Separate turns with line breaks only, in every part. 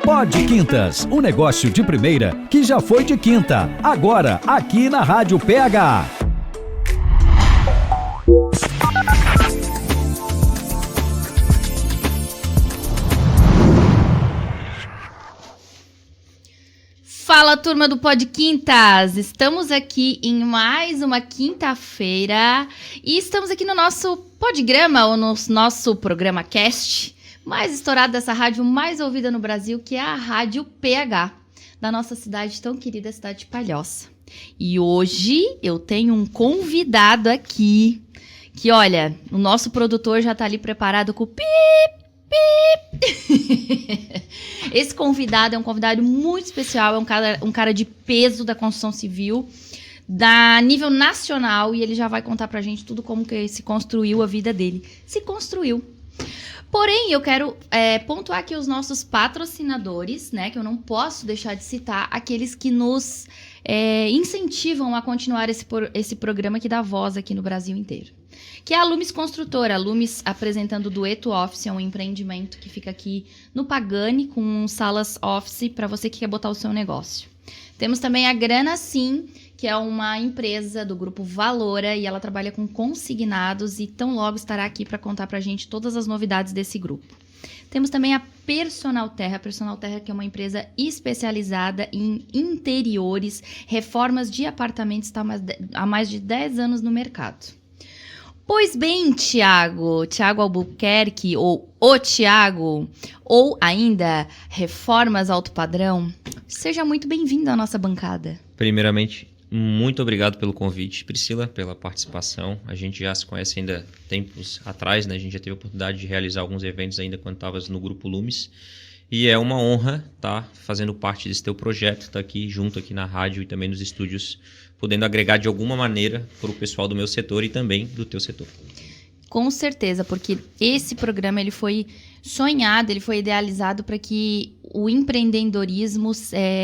Pod Quintas, um negócio de primeira que já foi de quinta, agora aqui na Rádio PH.
Fala, turma do Pod Quintas! Estamos aqui em mais uma quinta-feira e estamos aqui no nosso Podgrama, ou no nosso programa Cast, mais estourado dessa rádio mais ouvida no Brasil, que é a Rádio PH, da nossa cidade tão querida, cidade de Palhoça. E hoje eu tenho um convidado aqui, que olha, o nosso produtor já tá ali preparado com o pip. Esse convidado é um convidado muito especial, é um cara de peso da construção civil, da nível nacional, e ele já vai contar pra gente tudo como que se construiu a vida dele. Se construiu. Porém, eu quero pontuar aqui os nossos patrocinadores, né, que eu não posso deixar de citar, aqueles que nos incentivam a continuar esse programa que dá voz aqui no Brasil inteiro. Que é a Lumis Construtora. A Lumis apresentando o Dueto Office, é um empreendimento que fica aqui no Pagani, com salas office para você que quer botar o seu negócio. Temos também a Grana Sim, que é uma empresa do grupo Valora, e ela trabalha com consignados e tão logo estará aqui para contar para a gente todas as novidades desse grupo. Temos também a Personal Terra, que é uma empresa especializada em interiores, reformas de apartamentos, está há mais de 10 anos no mercado. Pois bem, Thiago Albuquerque, ou o Thiago, ou ainda Reformas Alto Padrão, seja muito bem-vindo à nossa bancada.
Primeiramente, muito obrigado pelo convite, Priscila, pela participação. A gente já se conhece ainda tempos atrás, né? A gente já teve a oportunidade de realizar alguns eventos ainda quando estavas no Grupo Lumis. E é uma honra estar fazendo parte desse teu projeto, estar aqui junto aqui na rádio e também nos estúdios, podendo agregar de alguma maneira para o pessoal do meu setor e também do teu setor.
Com certeza, porque esse programa ele foi sonhado, ele foi idealizado para que o empreendedorismo,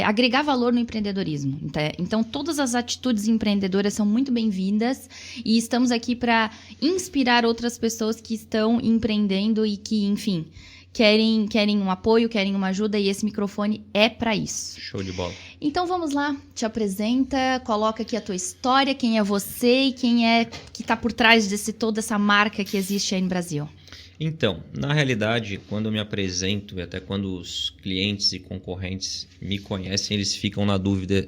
agregar valor no empreendedorismo. Então, todas as atitudes empreendedoras são muito bem-vindas e estamos aqui para inspirar outras pessoas que estão empreendendo e que, enfim, querem um apoio, querem uma ajuda, e esse microfone é para isso.
Show de bola.
Então vamos lá, te apresenta, coloca aqui a tua história, quem é você e quem é que está por trás de toda essa marca que existe aí no Brasil.
Então, na realidade, quando eu me apresento, e até quando os clientes e concorrentes me conhecem, eles ficam na dúvida,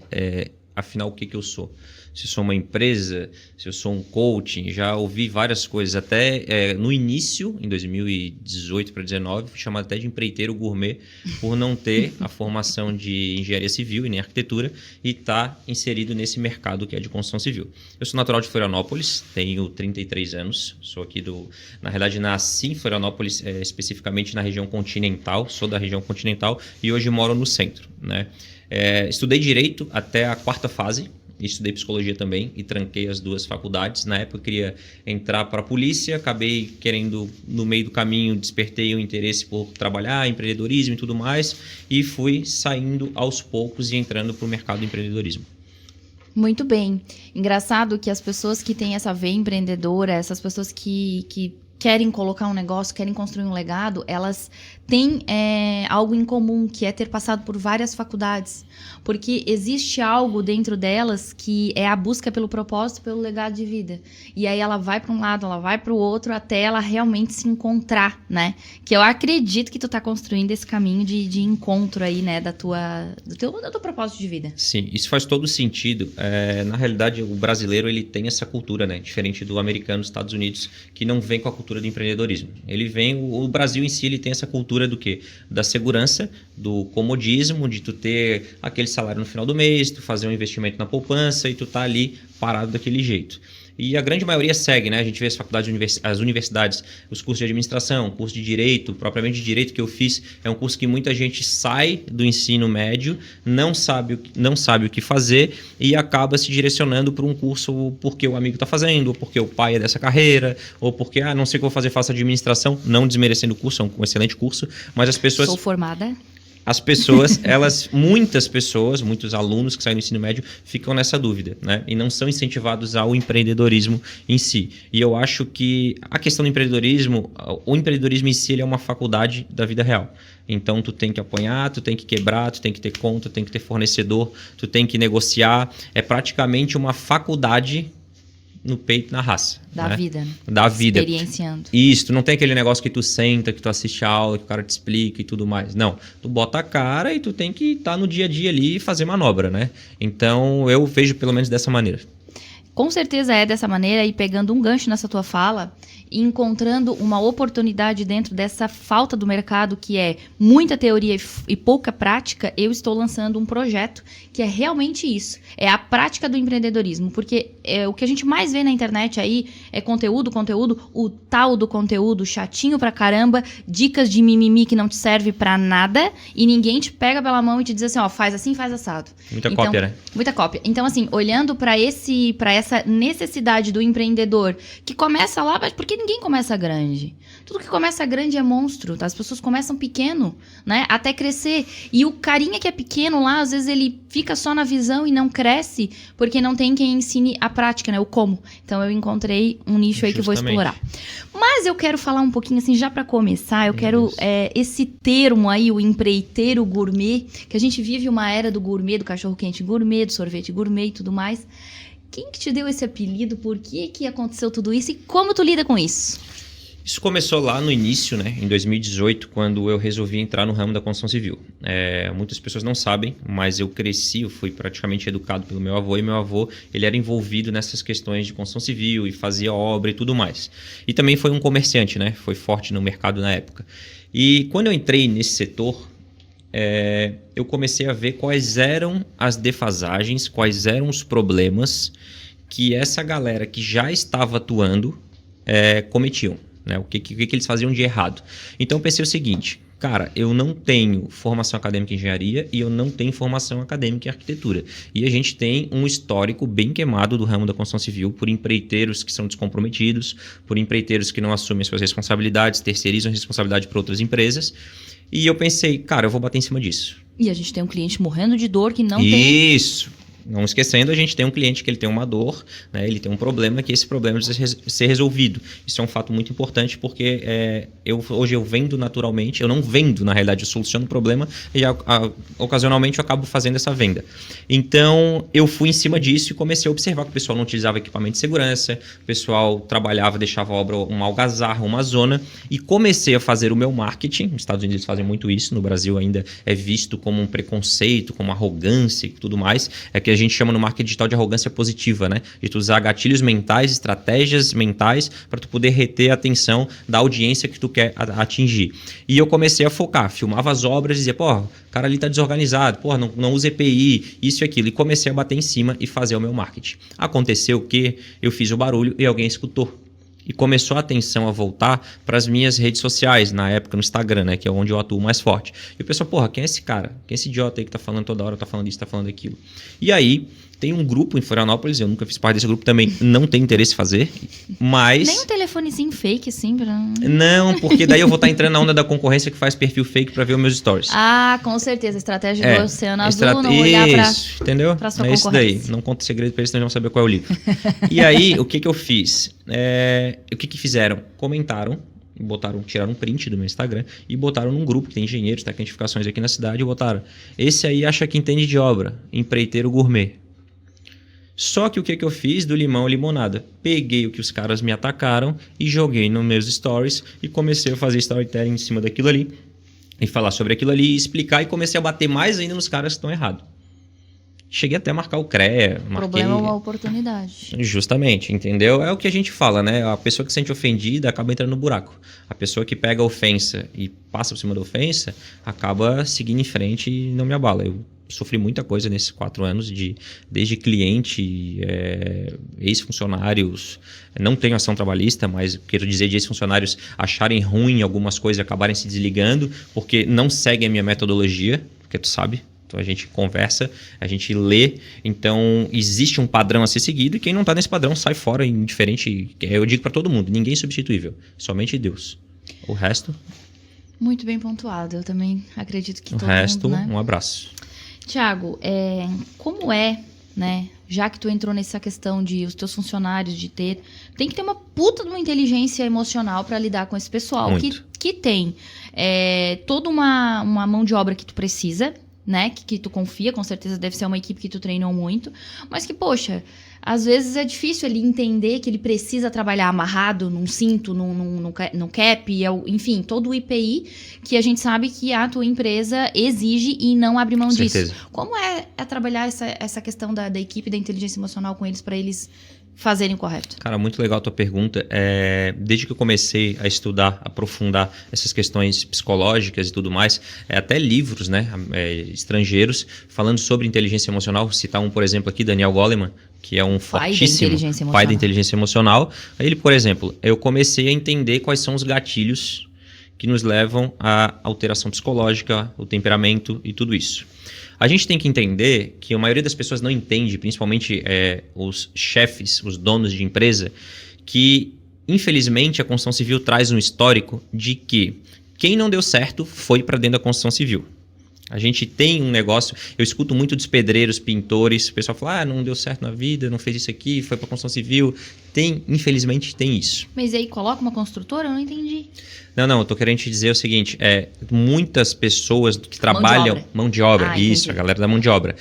afinal, o que eu sou? Se eu sou uma empresa, se eu sou um coaching, já ouvi várias coisas. Até no início, em 2018 para 2019, fui chamado até de empreiteiro gourmet por não ter a formação de engenharia civil e nem arquitetura e estar inserido nesse mercado que é de construção civil. Eu sou natural de Florianópolis, tenho 33 anos, sou aqui na realidade, nasci em Florianópolis, especificamente na região continental, sou da região continental e hoje moro no centro, né? Estudei Direito até a 4ª fase, estudei Psicologia também e tranquei as 2 faculdades. Na época eu queria entrar para a polícia, acabei querendo, no meio do caminho, despertei o interesse por trabalhar, empreendedorismo e tudo mais, e fui saindo aos poucos e entrando para o mercado do empreendedorismo.
Muito bem. Engraçado que as pessoas que têm essa veia empreendedora, essas pessoas que querem colocar um negócio, querem construir um legado, elas têm algo em comum, que é ter passado por várias faculdades. Porque existe algo dentro delas que é a busca pelo propósito, pelo legado de vida. E aí ela vai para um lado, ela vai para o outro, até ela realmente se encontrar, né? Que eu acredito que tu tá construindo esse caminho de encontro aí, né? Do teu propósito de vida.
Sim, isso faz todo sentido. Na realidade, o brasileiro ele tem essa cultura, né? Diferente do americano, dos Estados Unidos, que não vem com a cultura do empreendedorismo. O Brasil em si, ele tem essa cultura do quê? Da segurança, do comodismo, de tu ter aquele salário no final do mês, tu fazer um investimento na poupança e tu tá ali parado daquele jeito. E a grande maioria segue, né? A gente vê as faculdades, as universidades, os cursos de administração, curso de direito, propriamente de direito que eu fiz, é um curso que muita gente sai do ensino médio, não sabe o que fazer e acaba se direcionando para um curso porque o amigo está fazendo, ou porque o pai é dessa carreira, ou porque, não sei o que eu vou fazer, faço administração, não desmerecendo o curso, é um excelente curso, mas as pessoas...
Sou formada.
as pessoas, muitos alunos que saem do ensino médio ficam nessa dúvida, né? E não são incentivados ao empreendedorismo em si. E eu acho que a questão do empreendedorismo, o empreendedorismo em si, ele é uma faculdade da vida real. Então, tu tem que apanhar, tu tem que quebrar, tu tem que ter conta, tu tem que ter fornecedor, tu tem que negociar. É praticamente uma faculdade no peito, na raça.
Da vida, né?
Da vida.
Experienciando.
Isso, tu não tem aquele negócio que tu senta, que tu assiste a aula, que o cara te explica e tudo mais. Não, tu bota a cara e tu tem que estar no dia a dia ali e fazer manobra, né? Então, eu vejo pelo menos dessa maneira.
Com certeza é dessa maneira, e pegando um gancho nessa tua fala, e encontrando uma oportunidade dentro dessa falta do mercado, que é muita teoria e pouca prática, eu estou lançando um projeto que é realmente isso. É a prática do empreendedorismo, porque o que a gente mais vê na internet aí é conteúdo, o tal do conteúdo chatinho pra caramba, dicas de mimimi que não te serve pra nada, e ninguém te pega pela mão e te diz assim, ó, faz assim, faz assado.
Muita cópia, né?
Muita cópia. Então, assim, olhando pra essa necessidade do empreendedor, que começa lá, porque ninguém começa grande. Tudo que começa grande é monstro, tá? As pessoas começam pequeno, né? Até crescer. E o carinha que é pequeno lá, às vezes ele fica só na visão e não cresce, porque não tem quem ensine a prática, né? O como. Então, eu encontrei um nicho aí que eu vou explorar. Mas eu quero falar um pouquinho, assim, já pra começar, eu quero esse termo aí, o empreiteiro gourmet, que a gente vive uma era do gourmet, do cachorro-quente gourmet, do sorvete gourmet e tudo mais. Quem que te deu esse apelido? Por que aconteceu tudo isso? E como tu lida com isso?
Isso começou lá no início, né, em 2018, quando eu resolvi entrar no ramo da construção civil. Muitas pessoas não sabem, mas eu fui praticamente educado pelo meu avô, e meu avô ele era envolvido nessas questões de construção civil e fazia obra e tudo mais. E também foi um comerciante, né, foi forte no mercado na época. E quando eu entrei nesse setor, eu comecei a ver quais eram as defasagens, quais eram os problemas que essa galera que já estava atuando cometiam, né? O que eles faziam de errado. Então eu pensei o seguinte, cara, eu não tenho formação acadêmica em engenharia e eu não tenho formação acadêmica em arquitetura. E a gente tem um histórico bem queimado do ramo da construção civil por empreiteiros que são descomprometidos, por empreiteiros que não assumem suas responsabilidades, terceirizam a responsabilidade para outras empresas. E eu pensei, cara, eu vou bater em cima disso.
E a gente tem um cliente morrendo de dor que não tem...
Isso! Não esquecendo, a gente tem um cliente que ele tem uma dor, né? Ele tem um problema, que esse problema precisa ser resolvido. Isso é um fato muito importante, porque hoje eu vendo naturalmente, eu não vendo, na realidade, eu soluciono o problema e ocasionalmente eu acabo fazendo essa venda. Então, eu fui em cima disso e comecei a observar que o pessoal não utilizava equipamento de segurança, o pessoal trabalhava, deixava a obra uma algazarra, uma zona, e comecei a fazer o meu marketing. Nos Estados Unidos fazem muito isso, no Brasil ainda é visto como um preconceito, como arrogância e tudo mais. É que a gente chama no marketing digital de arrogância positiva, né? De tu usar gatilhos mentais, estratégias mentais para tu poder reter a atenção da audiência que tu quer atingir. E eu comecei a focar, filmava as obras e dizia, pô, o cara ali tá desorganizado, pô, não usa EPI, isso e aquilo. E comecei a bater em cima e fazer o meu marketing. Aconteceu que eu fiz o barulho e alguém escutou. E começou a atenção a voltar para as minhas redes sociais, na época no Instagram, né, que é onde eu atuo mais forte. E o pessoal, porra, quem é esse cara? Quem é esse idiota aí que tá falando toda hora, tá falando isso, tá falando aquilo? E aí, tem um grupo em Florianópolis, eu nunca fiz parte desse grupo também, não tenho interesse em fazer, mas...
Nem um telefonezinho fake, assim, pra...
Não, porque daí eu vou estar entrando na onda da concorrência que faz perfil fake para ver os meus stories.
Ah, com certeza, estratégia do Oceano Azul, não olhar pra...
Isso, entendeu?
Pra sua
é isso daí,
concorrência.
não conta segredo para eles, senão eles vão saber qual é o livro. E aí, o que eu fiz? O que fizeram? Comentaram, tiraram um print do meu Instagram e botaram num grupo que tem engenheiros, tecnificações aqui na cidade, e botaram, esse aí acha que entende de obra, empreiteiro gourmet. Só que o que eu fiz do limão à limonada? Peguei o que os caras me atacaram e joguei nos meus stories e comecei a fazer storytelling em cima daquilo ali e falar sobre aquilo ali, explicar, e comecei a bater mais ainda nos caras que estão errados. Cheguei até a marcar o CREA.
O problema é uma oportunidade.
Justamente, entendeu? É o que a gente fala, né? A pessoa que se sente ofendida acaba entrando no buraco. A pessoa que pega a ofensa e passa por cima da ofensa acaba seguindo em frente e não me abala. Eu sofri muita coisa nesses 4 anos, desde cliente, ex-funcionários, não tenho ação trabalhista, mas quero dizer de ex-funcionários acharem ruim algumas coisas e acabarem se desligando, porque não seguem a minha metodologia, porque tu sabe. Então a gente conversa, a gente lê, então existe um padrão a ser seguido e quem não está nesse padrão sai fora, indiferente. Eu digo para todo mundo, ninguém é substituível, somente Deus. O resto...
Muito bem pontuado. Eu também acredito que
O
todo
resto,
mundo, né?
um abraço.
Tiago, como né? Já que tu entrou nessa questão de os teus funcionários tem que ter uma puta de uma inteligência emocional para lidar com esse pessoal que tem toda uma mão de obra que tu precisa, né? Que tu confia, com certeza deve ser uma equipe que tu treinou muito, mas que, poxa, às vezes é difícil ele entender que ele precisa trabalhar amarrado num cinto, num cap, enfim, todo o IPI que a gente sabe que a tua empresa exige e não abre mão disso. Como é trabalhar essa questão da equipe, da inteligência emocional com eles, para eles fazerem o correto?
Cara, muito legal a tua pergunta. Desde que eu comecei a estudar, aprofundar essas questões psicológicas e tudo mais, até livros, né, estrangeiros falando sobre inteligência emocional. Vou citar um, por exemplo, aqui, Daniel Goleman, que é um fortíssimo pai da inteligência emocional. Ele, por exemplo, eu comecei a entender quais são os gatilhos que nos levam à alteração psicológica, o temperamento e tudo isso. A gente tem que entender que a maioria das pessoas não entende, principalmente os chefes, os donos de empresa, que, infelizmente, a construção civil traz um histórico de que quem não deu certo foi para dentro da construção civil. A gente tem um negócio, eu escuto muito dos pedreiros, pintores, o pessoal fala, não deu certo na vida, não fez isso aqui, foi para construção civil. Infelizmente tem isso.
Mas aí coloca uma construtora? Eu não entendi.
Não, eu tô querendo te dizer o seguinte, muitas pessoas que trabalham... Mão de obra, isso, entendi. A galera da mão de obra.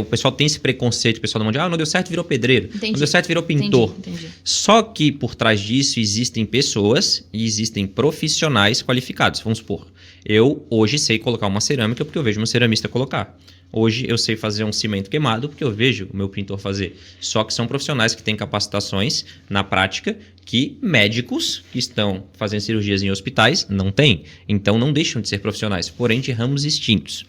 O pessoal tem esse preconceito, o pessoal da mão de obra, não deu certo, virou pedreiro. Entendi. Não deu certo, virou pintor.
Entendi.
Só que por trás disso existem pessoas e existem profissionais qualificados. Vamos supor, eu hoje sei colocar uma cerâmica porque eu vejo um ceramista colocar. Hoje eu sei fazer um cimento queimado porque eu vejo o meu pintor fazer. Só que são profissionais que têm capacitações na prática que médicos que estão fazendo cirurgias em hospitais não têm. Então não deixam de ser profissionais, porém de ramos distintos.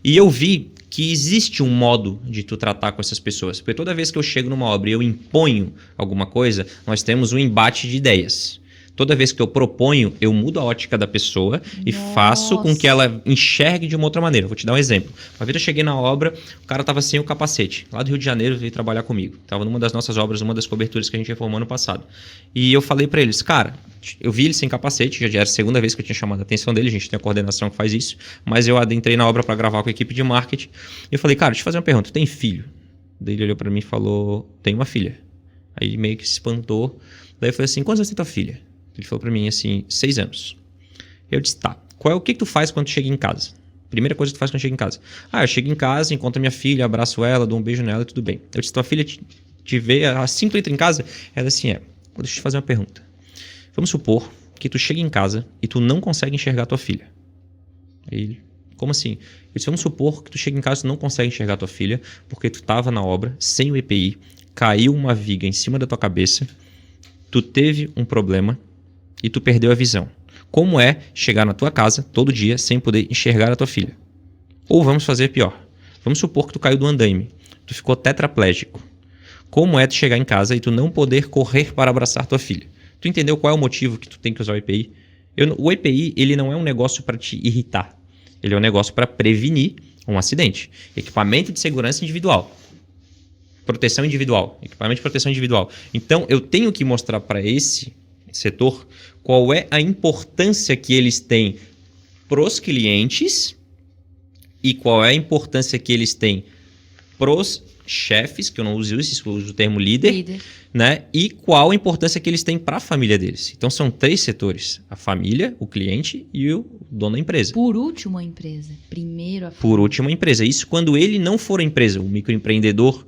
E eu vi que existe um modo de tu tratar com essas pessoas. Porque toda vez que eu chego numa obra e eu imponho alguma coisa, nós temos um embate de ideias. Toda vez que eu proponho, eu mudo a ótica da pessoa e faço com que ela enxergue de uma outra maneira. Vou te dar um exemplo. Uma vez eu cheguei na obra, o cara estava sem o capacete. Lá do Rio de Janeiro, veio trabalhar comigo. Estava numa das nossas obras, uma das coberturas que a gente reformou ano passado. E eu falei para eles, cara, eu vi ele sem capacete, já era a segunda vez que eu tinha chamado a atenção dele, a gente tem a coordenação que faz isso, mas eu adentrei na obra para gravar com a equipe de marketing. E eu falei, cara, deixa eu fazer uma pergunta, tu tem filho? Daí ele olhou para mim e falou, tenho uma filha. Aí ele meio que se espantou. Daí eu falei assim, quantos anos tem tua filha? Ele falou pra mim assim, 6 anos. Eu disse, tá, o que tu faz quando tu chega em casa? Primeira coisa que tu faz quando chega em casa. Eu chego em casa, encontro minha filha, abraço ela, dou um beijo nela e tudo bem. Eu disse, tua filha te vê assim que tu entra em casa? Ela assim, deixa eu te fazer uma pergunta. Vamos supor que tu chega em casa e tu não consegue enxergar tua filha. Ele, como assim? Eu disse, vamos supor que tu chega em casa e tu não consegue enxergar tua filha porque tu tava na obra, sem o EPI, caiu uma viga em cima da tua cabeça, tu teve um problema e tu perdeu a visão. Como é chegar na tua casa todo dia sem poder enxergar a tua filha? Ou vamos fazer pior. Vamos supor que tu caiu do andaime. Tu ficou tetraplégico. Como é tu chegar em casa e tu não poder correr para abraçar tua filha? Tu entendeu qual é o motivo que tu tem que usar o EPI? O EPI, ele não é um negócio para te irritar. Ele é um negócio para prevenir um acidente. Equipamento de segurança individual. Proteção individual. Equipamento de proteção individual. Então, eu tenho que mostrar para esse setor qual é a importância que eles têm pros clientes e qual é a importância que eles têm pros chefes, que eu não uso isso, eu uso o termo líder, né? E qual a importância que eles têm para a família deles. Então são 3 setores, a família, o cliente e o dono da empresa.
Por último a empresa, primeiro a família.
Por último a empresa, isso quando ele não for a empresa, o microempreendedor,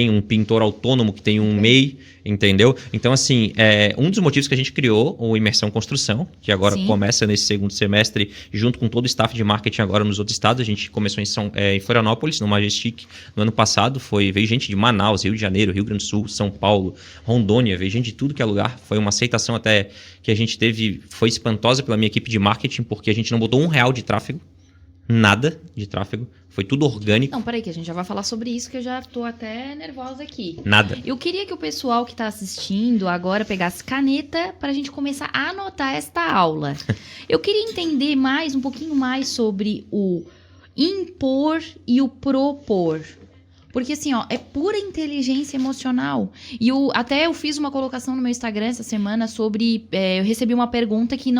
um pintor autônomo que tem um MEI, entendeu? Então, assim, um dos motivos que a gente criou o Imersão Construção, que agora começa nesse segundo semestre, junto com todo o staff de marketing agora nos outros estados. A gente começou em Florianópolis, no Majestic, no ano passado. Veio gente de Manaus, Rio de Janeiro, Rio Grande do Sul, São Paulo, Rondônia, veio gente de tudo que é lugar. Foi uma aceitação até que a gente teve, foi espantosa pela minha equipe de marketing, porque a gente não botou R$1 de tráfego, nada de tráfego. Foi tudo orgânico.
Não, peraí que a gente já vai falar sobre isso, que eu já tô até nervosa aqui.
Nada.
Eu queria que o pessoal que tá assistindo agora pegasse caneta pra gente começar a anotar esta aula. Eu queria entender um pouquinho mais sobre o impor e o propor. Porque assim, ó, é pura inteligência emocional. E até eu fiz uma colocação no meu Instagram essa semana sobre... eu recebi uma pergunta que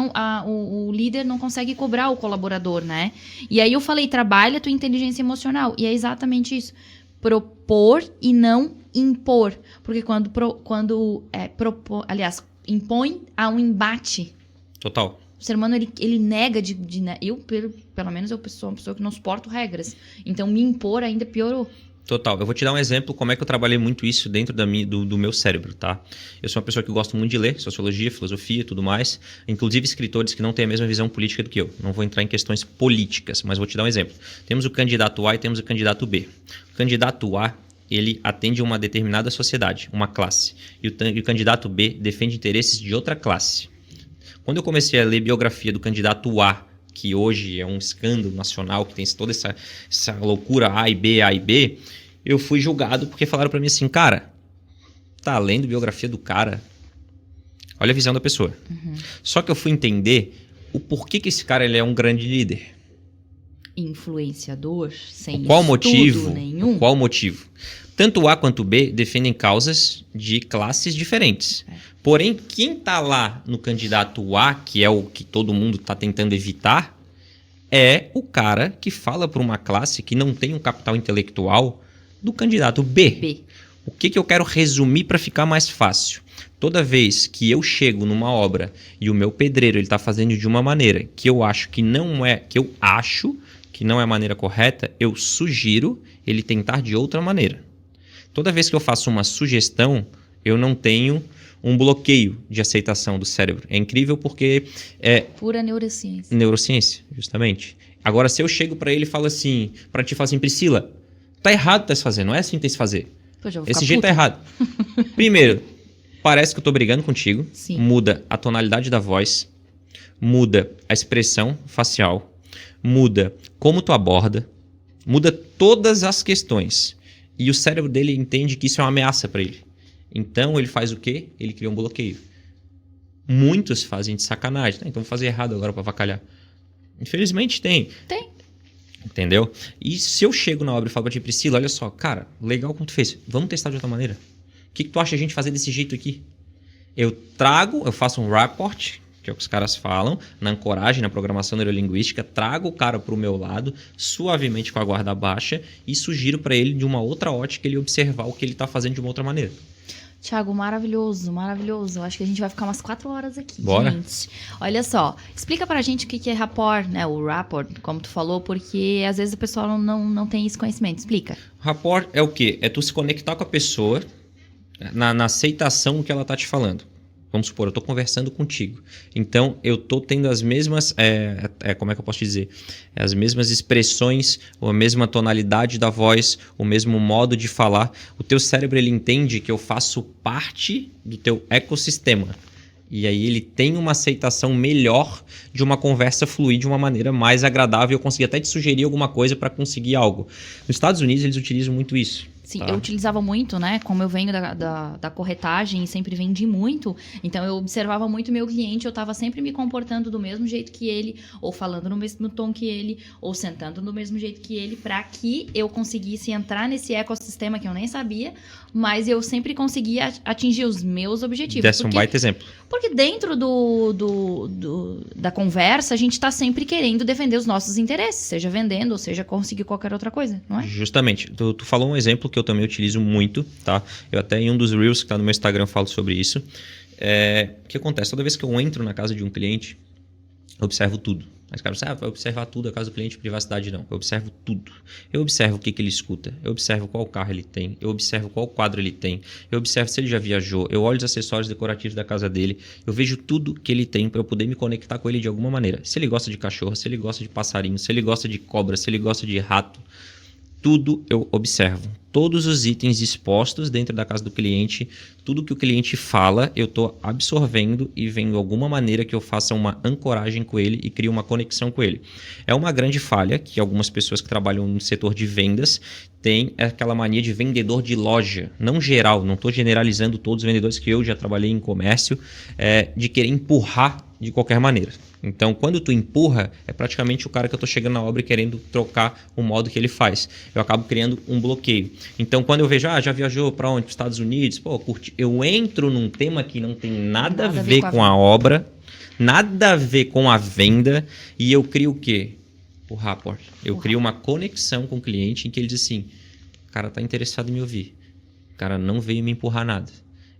o líder não consegue cobrar o colaborador, né? E aí eu falei, trabalha a tua inteligência emocional. E é exatamente isso. Propor e não impor. Porque aliás, impõe a um embate.
Total.
O ser humano, ele nega pelo menos eu sou uma pessoa que não suporto regras. Então, me impor ainda piorou.
Total. Eu vou te dar um exemplo como é que eu trabalhei muito isso dentro do meu cérebro, tá? Eu sou uma pessoa que gosto muito de ler, sociologia, filosofia e tudo mais. Inclusive escritores que não têm a mesma visão política do que eu. Não vou entrar em questões políticas, mas vou te dar um exemplo. Temos o candidato A e temos o candidato B. O candidato A, ele atende uma determinada sociedade, uma classe. E o candidato B defende interesses de outra classe. Quando eu comecei a ler biografia do candidato A, que hoje é um escândalo nacional, que tem toda essa loucura A e B, eu fui julgado porque falaram pra mim assim, cara, tá lendo biografia do cara? Olha a visão da pessoa. Uhum. Só que eu fui entender o porquê que esse cara ele é um grande líder.
Influenciador, sem
qual
estudo
motivo?
nenhum.
Qual motivo? Tanto A quanto B defendem causas de classes diferentes. Porém, quem está lá no candidato A, que é o que todo mundo está tentando evitar, é o cara que fala para uma classe que não tem um capital intelectual do candidato B. O que eu quero resumir para ficar mais fácil? Toda vez que eu chego numa obra e o meu pedreiro está fazendo de uma maneira que eu acho que não é a maneira correta, eu sugiro ele tentar de outra maneira. Toda vez que eu faço uma sugestão, eu não tenho um bloqueio de aceitação do cérebro. É incrível porque é...
pura neurociência.
Neurociência, justamente. Agora, se eu chego pra ele e falo assim, pra ti, falo assim, Priscila, tá errado tá se fazendo, não é assim que tem que se fazer. Esse jeito tá errado. Primeiro, parece que eu tô brigando contigo.
Sim.
Muda a tonalidade da voz, muda a expressão facial, muda como tu aborda, muda todas as questões. E o cérebro dele entende que isso é uma ameaça pra ele. Então, ele faz o quê? Ele cria um bloqueio. Muitos fazem de sacanagem. Então, vou fazer errado agora pra avacalhar. Infelizmente, tem. Entendeu? E se eu chego na obra e falo pra ti, Priscila, olha só, cara, legal como tu fez. Vamos testar de outra maneira. O que tu acha a gente fazer desse jeito aqui? Eu faço um rapport, que é o que os caras falam, na ancoragem, na programação neurolinguística, trago o cara pro meu lado, suavemente com a guarda baixa, e sugiro para ele de uma outra ótica ele observar o que ele tá fazendo de uma outra maneira.
Thiago, maravilhoso, maravilhoso. Acho que a gente vai ficar umas 4 horas aqui,
Bora.
gente. Olha só, explica pra gente o que é rapport, né? O rapport, como tu falou, porque às vezes o pessoal não tem esse conhecimento. Explica.
Rapport é o quê? É tu se conectar com a pessoa na aceitação do que ela tá te falando. Vamos supor, eu estou conversando contigo. Então, eu estou tendo as mesmas... como é que eu posso dizer? As mesmas expressões, ou a mesma tonalidade da voz, o mesmo modo de falar. O teu cérebro, ele entende que eu faço parte do teu ecossistema. E aí ele tem uma aceitação melhor de uma conversa fluir de uma maneira mais agradável. Eu consegui até te sugerir alguma coisa para conseguir algo. Nos Estados Unidos, eles utilizam muito isso.
Sim,
tá?
Eu utilizava muito, né? Como eu venho da corretagem e sempre vendi muito, então eu observava muito o meu cliente, eu estava sempre me comportando do mesmo jeito que ele, ou falando no mesmo tom que ele, ou sentando do mesmo jeito que ele, para que eu conseguisse entrar nesse ecossistema que eu nem sabia, mas eu sempre conseguia atingir os meus objetivos.
Desse um baita exemplo.
Porque dentro da conversa, a gente está sempre querendo defender os nossos interesses, seja vendendo, ou seja conseguir qualquer outra coisa, não é?
Justamente. Tu falou um exemplo que eu também utilizo muito, tá? Eu até em um dos Reels que tá no meu Instagram falo sobre isso. O que acontece? Toda vez que eu entro na casa de um cliente, eu observo tudo. Mas, cara, você vai observar tudo a casa do cliente, privacidade não. Eu observo tudo. Eu observo o que ele escuta. Eu observo qual carro ele tem. Eu observo qual quadro ele tem. Eu observo se ele já viajou. Eu olho os acessórios decorativos da casa dele. Eu vejo tudo que ele tem para eu poder me conectar com ele de alguma maneira. Se ele gosta de cachorro, se ele gosta de passarinho, se ele gosta de cobra, se ele gosta de rato. Tudo eu observo. Todos os itens expostos dentro da casa do cliente, tudo que o cliente fala, eu estou absorvendo e vendo alguma maneira que eu faça uma ancoragem com ele e crie uma conexão com ele. É uma grande falha que algumas pessoas que trabalham no setor de vendas têm aquela mania de vendedor de loja. Não geral, não estou generalizando todos os vendedores que eu já trabalhei em comércio, de querer empurrar de qualquer maneira. Então, quando tu empurra, é praticamente o cara que eu tô chegando na obra e querendo trocar o modo que ele faz. Eu acabo criando um bloqueio. Então, quando eu vejo, já viajou para onde? Para os Estados Unidos? Pô, curti. Eu entro num tema que não tem nada a ver com a obra, nada a ver com a venda, e eu crio o quê? O rapport. Eu crio uma conexão com o cliente em que ele diz assim, o cara tá interessado em me ouvir. O cara não veio me empurrar nada.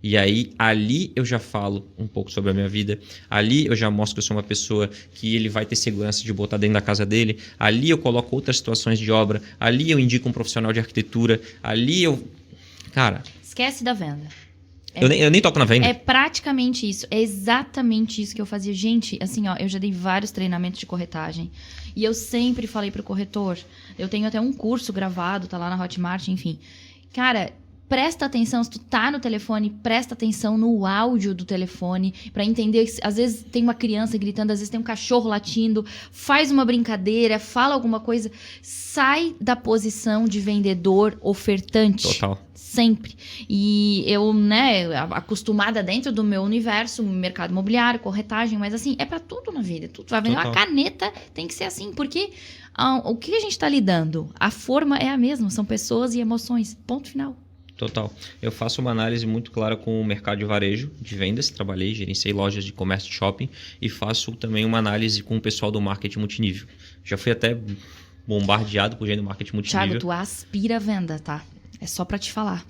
E aí, ali eu já falo um pouco sobre a minha vida. Ali eu já mostro que eu sou uma pessoa que ele vai ter segurança de botar dentro da casa dele. Ali eu coloco outras situações de obra. Ali eu indico um profissional de arquitetura. Ali eu... Cara...
Esquece da venda.
Eu nem toco na venda.
É praticamente isso. É exatamente isso que eu fazia. Gente, assim, ó, eu já dei vários treinamentos de corretagem. E eu sempre falei pro corretor. Eu tenho até um curso gravado, tá lá na Hotmart, enfim. Cara... Presta atenção, se tu tá no telefone, presta atenção no áudio do telefone pra entender que às vezes tem uma criança gritando, às vezes tem um cachorro latindo, faz uma brincadeira, fala alguma coisa, sai da posição de vendedor ofertante.
Total.
Sempre. E eu, acostumada dentro do meu universo, mercado imobiliário, corretagem, mas assim, é pra tudo na vida. Tu vai vender uma caneta, tem que ser assim, porque o que a gente tá lidando? A forma é a mesma, são pessoas e emoções. Ponto final.
Total. Eu faço uma análise muito clara com o mercado de varejo, de vendas, trabalhei, gerenciei lojas de comércio de shopping e faço também uma análise com o pessoal do marketing multinível. Já fui até bombardeado por gente do marketing multinível.
Thiago, tu aspira a venda, tá? É só pra te falar.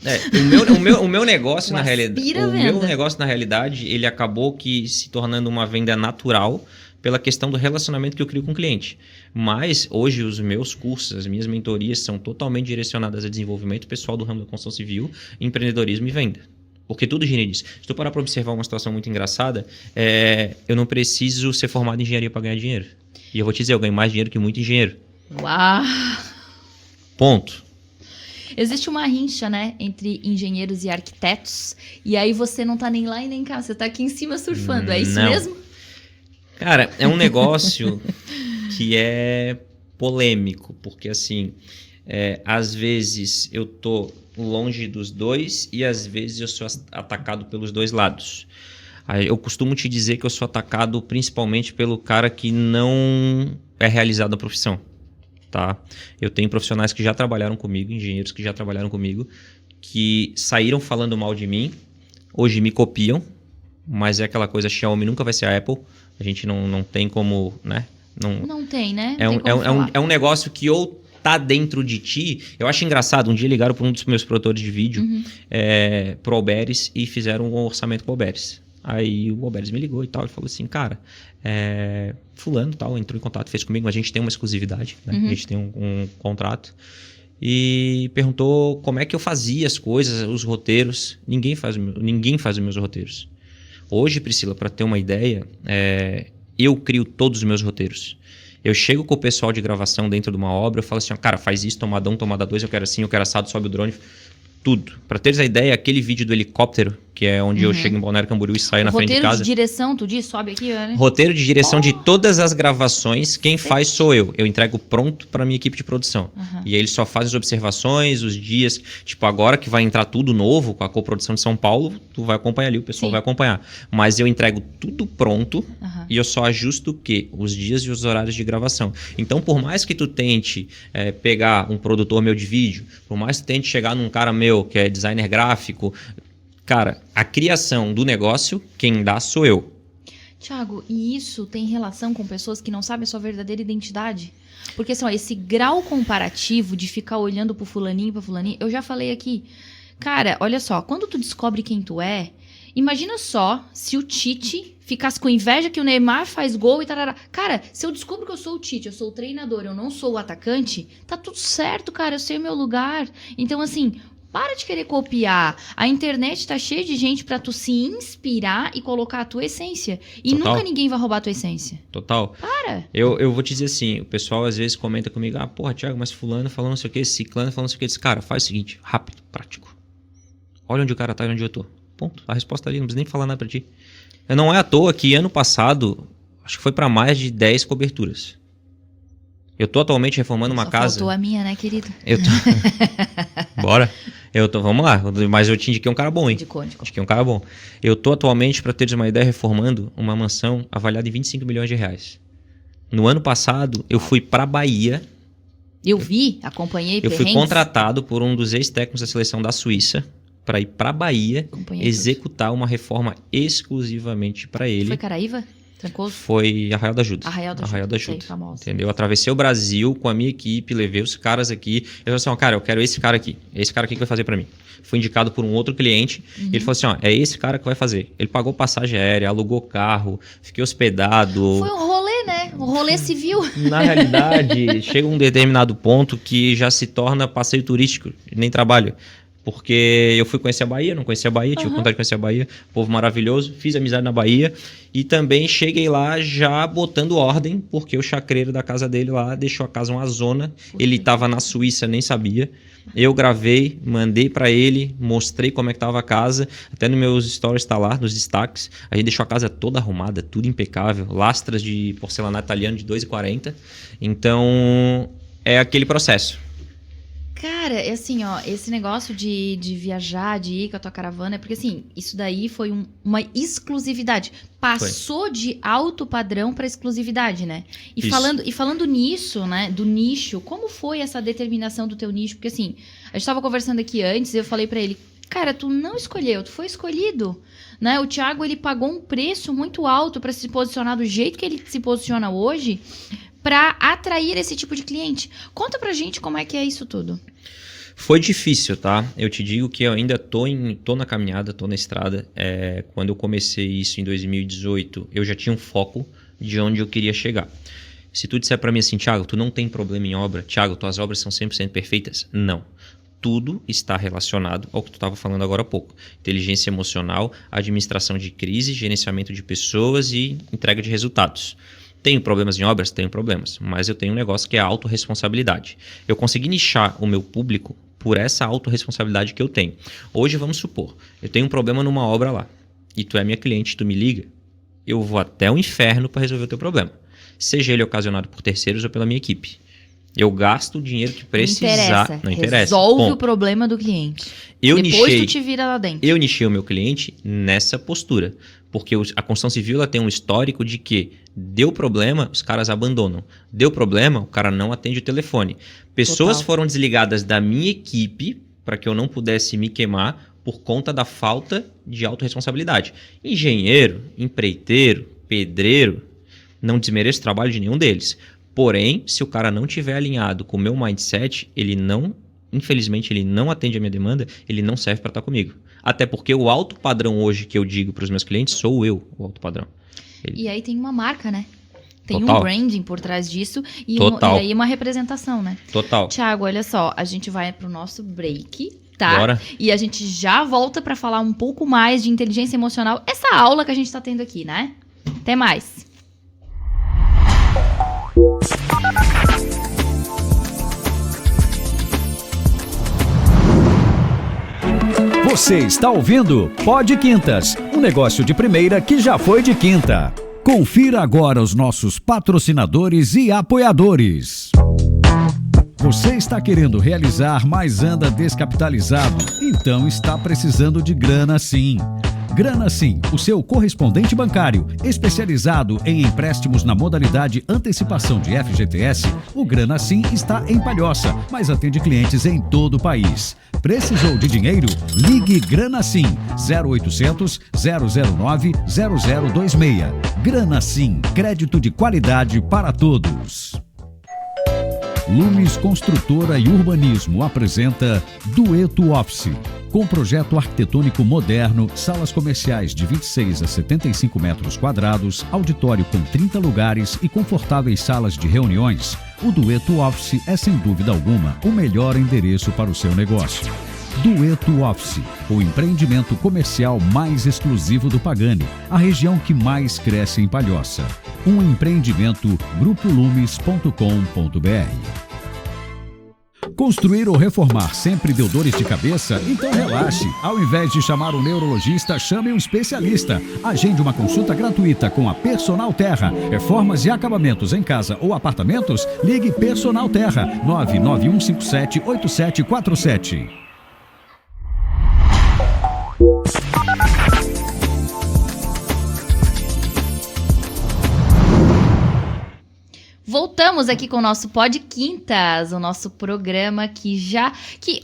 O meu negócio, na realidade, meu negócio, na realidade, ele acabou que se tornando uma venda natural pela questão do relacionamento que eu crio com o cliente. Mas, hoje, os meus cursos, as minhas mentorias são totalmente direcionadas a desenvolvimento pessoal do ramo da construção civil, empreendedorismo e venda. Porque tudo gira nisso. Se tu parar para observar uma situação muito engraçada, eu não preciso ser formado em engenharia para ganhar dinheiro. E eu vou te dizer, eu ganho mais dinheiro que muito engenheiro.
Uau!
Ponto.
Existe uma rincha, né, entre engenheiros e arquitetos, e aí você não tá nem lá e nem cá, você tá aqui em cima surfando, é isso mesmo?
Cara, é um negócio que é polêmico, porque assim, às vezes eu tô longe dos dois e às vezes eu sou atacado pelos dois lados. Eu costumo te dizer que eu sou atacado principalmente pelo cara que não é realizado na profissão, tá? Eu tenho profissionais que já trabalharam comigo, engenheiros que já trabalharam comigo, que saíram falando mal de mim, hoje me copiam, mas é aquela coisa, Xiaomi nunca vai ser a Apple, a gente não tem como, né?
Não tem, né?
É um negócio que ou tá dentro de ti. Eu acho engraçado, um dia ligaram para um dos meus produtores de vídeo, pro Alberes, e fizeram um orçamento com o Alberes. Aí o Alberes me ligou e tal, e falou assim, cara, fulano tal, entrou em contato, fez comigo, a gente tem uma exclusividade, né? A gente tem um contrato. E perguntou como é que eu fazia as coisas, os roteiros. Ninguém faz os meus roteiros. Hoje, Priscila, para ter uma ideia, eu crio todos os meus roteiros. Eu chego com o pessoal de gravação dentro de uma obra, eu falo assim, cara, faz isso, tomada 1, tomada 2, eu quero assim, eu quero assado, sobe o drone, tudo. Para teres a ideia, aquele vídeo do helicóptero, que é onde eu chego em Balneário Camboriú e saio na frente de casa.
Roteiro de direção, tu diz, sobe aqui, né?
Roteiro de direção de todas as gravações, quem faz sou eu. Eu entrego pronto para minha equipe de produção. E aí eles só fazem as observações, os dias. Tipo, agora que vai entrar tudo novo, com a coprodução de São Paulo, tu vai acompanhar ali, o pessoal vai acompanhar. Mas eu entrego tudo pronto e eu só ajusto o quê? Os dias e os horários de gravação. Então, por mais que tu tente pegar um produtor meu de vídeo, por mais que tu tente chegar num cara meu que é designer gráfico, cara, a criação do negócio, quem dá sou eu.
Thiago, e isso tem relação com pessoas que não sabem a sua verdadeira identidade? Porque assim, esse grau comparativo de ficar olhando pro fulaninho, eu já falei aqui. Cara, olha só, quando tu descobre quem tu é, imagina só se o Tite ficasse com inveja que o Neymar faz gol e tarará. Cara, se eu descubro que eu sou o Tite, eu sou o treinador, eu não sou o atacante, tá tudo certo, cara, eu sei o meu lugar. Então, assim, para de querer copiar. A internet tá cheia de gente pra tu se inspirar e colocar a tua essência. E nunca ninguém vai roubar a tua essência.
Total.
Para.
Eu vou te dizer assim, o pessoal às vezes comenta comigo, porra, Thiago, mas fulano falando não sei o que, ciclano falando não sei o que. Cara, faz o seguinte, rápido, prático. Olha onde o cara tá e onde eu tô. Ponto. A resposta ali, não precisa nem falar nada pra ti. Não é à toa que ano passado, acho que foi pra mais de 10 coberturas. Eu tô atualmente reformando uma casa...
Faltou a minha, né, querido?
Bora. Vamos lá, mas eu te indiquei um cara bom, hein?
Indicou.
Indiquei um cara bom. Eu tô atualmente, para teres uma ideia, reformando uma mansão avaliada em 25 milhões de reais. No ano passado, eu fui pra Bahia.
Eu acompanhei.
Eu fui contratado por um dos ex-técnicos da seleção da Suíça para ir pra Bahia executar uma reforma exclusivamente para ele.
Foi Caraíva? Trancoso?
Foi Arraial da Ajuda.
Arraial da Ajuda.
Entendeu? Eu atravessei o Brasil com a minha equipe, levei os caras aqui. Eu falei assim, cara, eu quero esse cara aqui. É esse cara aqui que vai fazer para mim. Fui indicado por um outro cliente. Ele falou assim, é esse cara que vai fazer. Ele pagou passagem aérea, alugou carro, fiquei hospedado.
Foi um rolê, né? Um rolê civil.
Na realidade, chega um determinado ponto que já se torna passeio turístico, nem trabalho. Porque eu fui conhecer a Bahia, não conhecia a Bahia, tive vontade de conhecer a Bahia, povo maravilhoso, fiz amizade na Bahia e também cheguei lá já botando ordem, porque o chacreiro da casa dele lá deixou a casa uma zona, ele estava na Suíça, nem sabia. Eu gravei, mandei para ele, mostrei como é que estava a casa, até nos meus stories está lá, nos destaques, a gente deixou a casa toda arrumada, tudo impecável, lastras de porcelanato italiano de 2,40, então é aquele processo.
Cara, é assim, ó, esse negócio de viajar, de ir com a tua caravana, porque assim, isso daí foi uma exclusividade. Passou de alto padrão para exclusividade, né? E falando nisso, né, do nicho, como foi essa determinação do teu nicho? Porque assim, a gente tava conversando aqui antes, eu falei para ele, cara, tu não escolheu, tu foi escolhido, né? O Thiago, ele pagou um preço muito alto para se posicionar do jeito que ele se posiciona hoje, para atrair esse tipo de cliente. Conta pra gente como é que é isso tudo.
Foi difícil, tá? Eu te digo que eu ainda tô na caminhada, tô na estrada. Quando eu comecei isso em 2018, eu já tinha um foco de onde eu queria chegar. Se tu disser pra mim assim, Thiago, tu não tem problema em obra? Thiago, tuas obras são 100% perfeitas? Não. Tudo está relacionado ao que tu estava falando agora há pouco. Inteligência emocional, administração de crise, gerenciamento de pessoas e entrega de resultados. Tenho problemas em obras? Tenho problemas, mas eu tenho um negócio que é a autorresponsabilidade. Eu consegui nichar o meu público por essa autorresponsabilidade que eu tenho. Hoje, vamos supor, eu tenho um problema numa obra lá, e tu é minha cliente, tu me liga, eu vou até o inferno para resolver o teu problema. Seja ele ocasionado por terceiros ou pela minha equipe. Eu gasto o dinheiro que precisar. Não interessa.
Resolve o problema do cliente. Depois tu te vira lá dentro.
Eu nichei o meu cliente nessa postura. Porque a construção civil ela tem um histórico de que deu problema, os caras abandonam. Deu problema, o cara não atende o telefone. Pessoas foram desligadas da minha equipe para que eu não pudesse me queimar por conta da falta de autorresponsabilidade. Engenheiro, empreiteiro, pedreiro, não desmereço o trabalho de nenhum deles. Porém, se o cara não tiver alinhado com o meu mindset, infelizmente, ele não atende a minha demanda, ele não serve para estar comigo. Até porque o alto padrão hoje que eu digo para os meus clientes, sou eu o alto padrão.
E aí tem uma marca, né? Tem
Total.
um branding por trás disso e aí uma representação, né?
Total.
Thiago, olha só, a gente vai pro nosso break, tá?
Bora.
E a gente já volta para falar um pouco mais de inteligência emocional, essa aula que a gente tá tendo aqui, né? Até mais.
Você está ouvindo Pod Quintas, um negócio de primeira que já foi de quinta. Confira agora os nossos patrocinadores e apoiadores. Você está querendo realizar, mas anda descapitalizado? Então está precisando de grana sim. Grana Sim, o seu correspondente bancário, especializado em empréstimos na modalidade antecipação de FGTS, o Grana Sim está em Palhoça, mas atende clientes em todo o país. Precisou de dinheiro? Ligue Grana Sim, 0800 009 0026. Grana Sim, crédito de qualidade para todos. Lumes Construtora e Urbanismo apresenta Dueto Office. Com projeto arquitetônico moderno, salas comerciais de 26 a 75 metros quadrados, auditório com 30 lugares e confortáveis salas de reuniões, o Dueto Office é sem dúvida alguma o melhor endereço para o seu negócio. Dueto Office, o empreendimento comercial mais exclusivo do Pagani, a região que mais cresce em Palhoça. Um empreendimento grupolumes.com.br. Construir ou reformar sempre deu dores de cabeça? Então relaxe. Ao invés de chamar um neurologista, chame um especialista. Agende uma consulta gratuita com a Personal Terra. Reformas e acabamentos em casa ou apartamentos? Ligue Personal Terra 991578747.
Voltamos aqui com o nosso Pod Quintas, o nosso programa que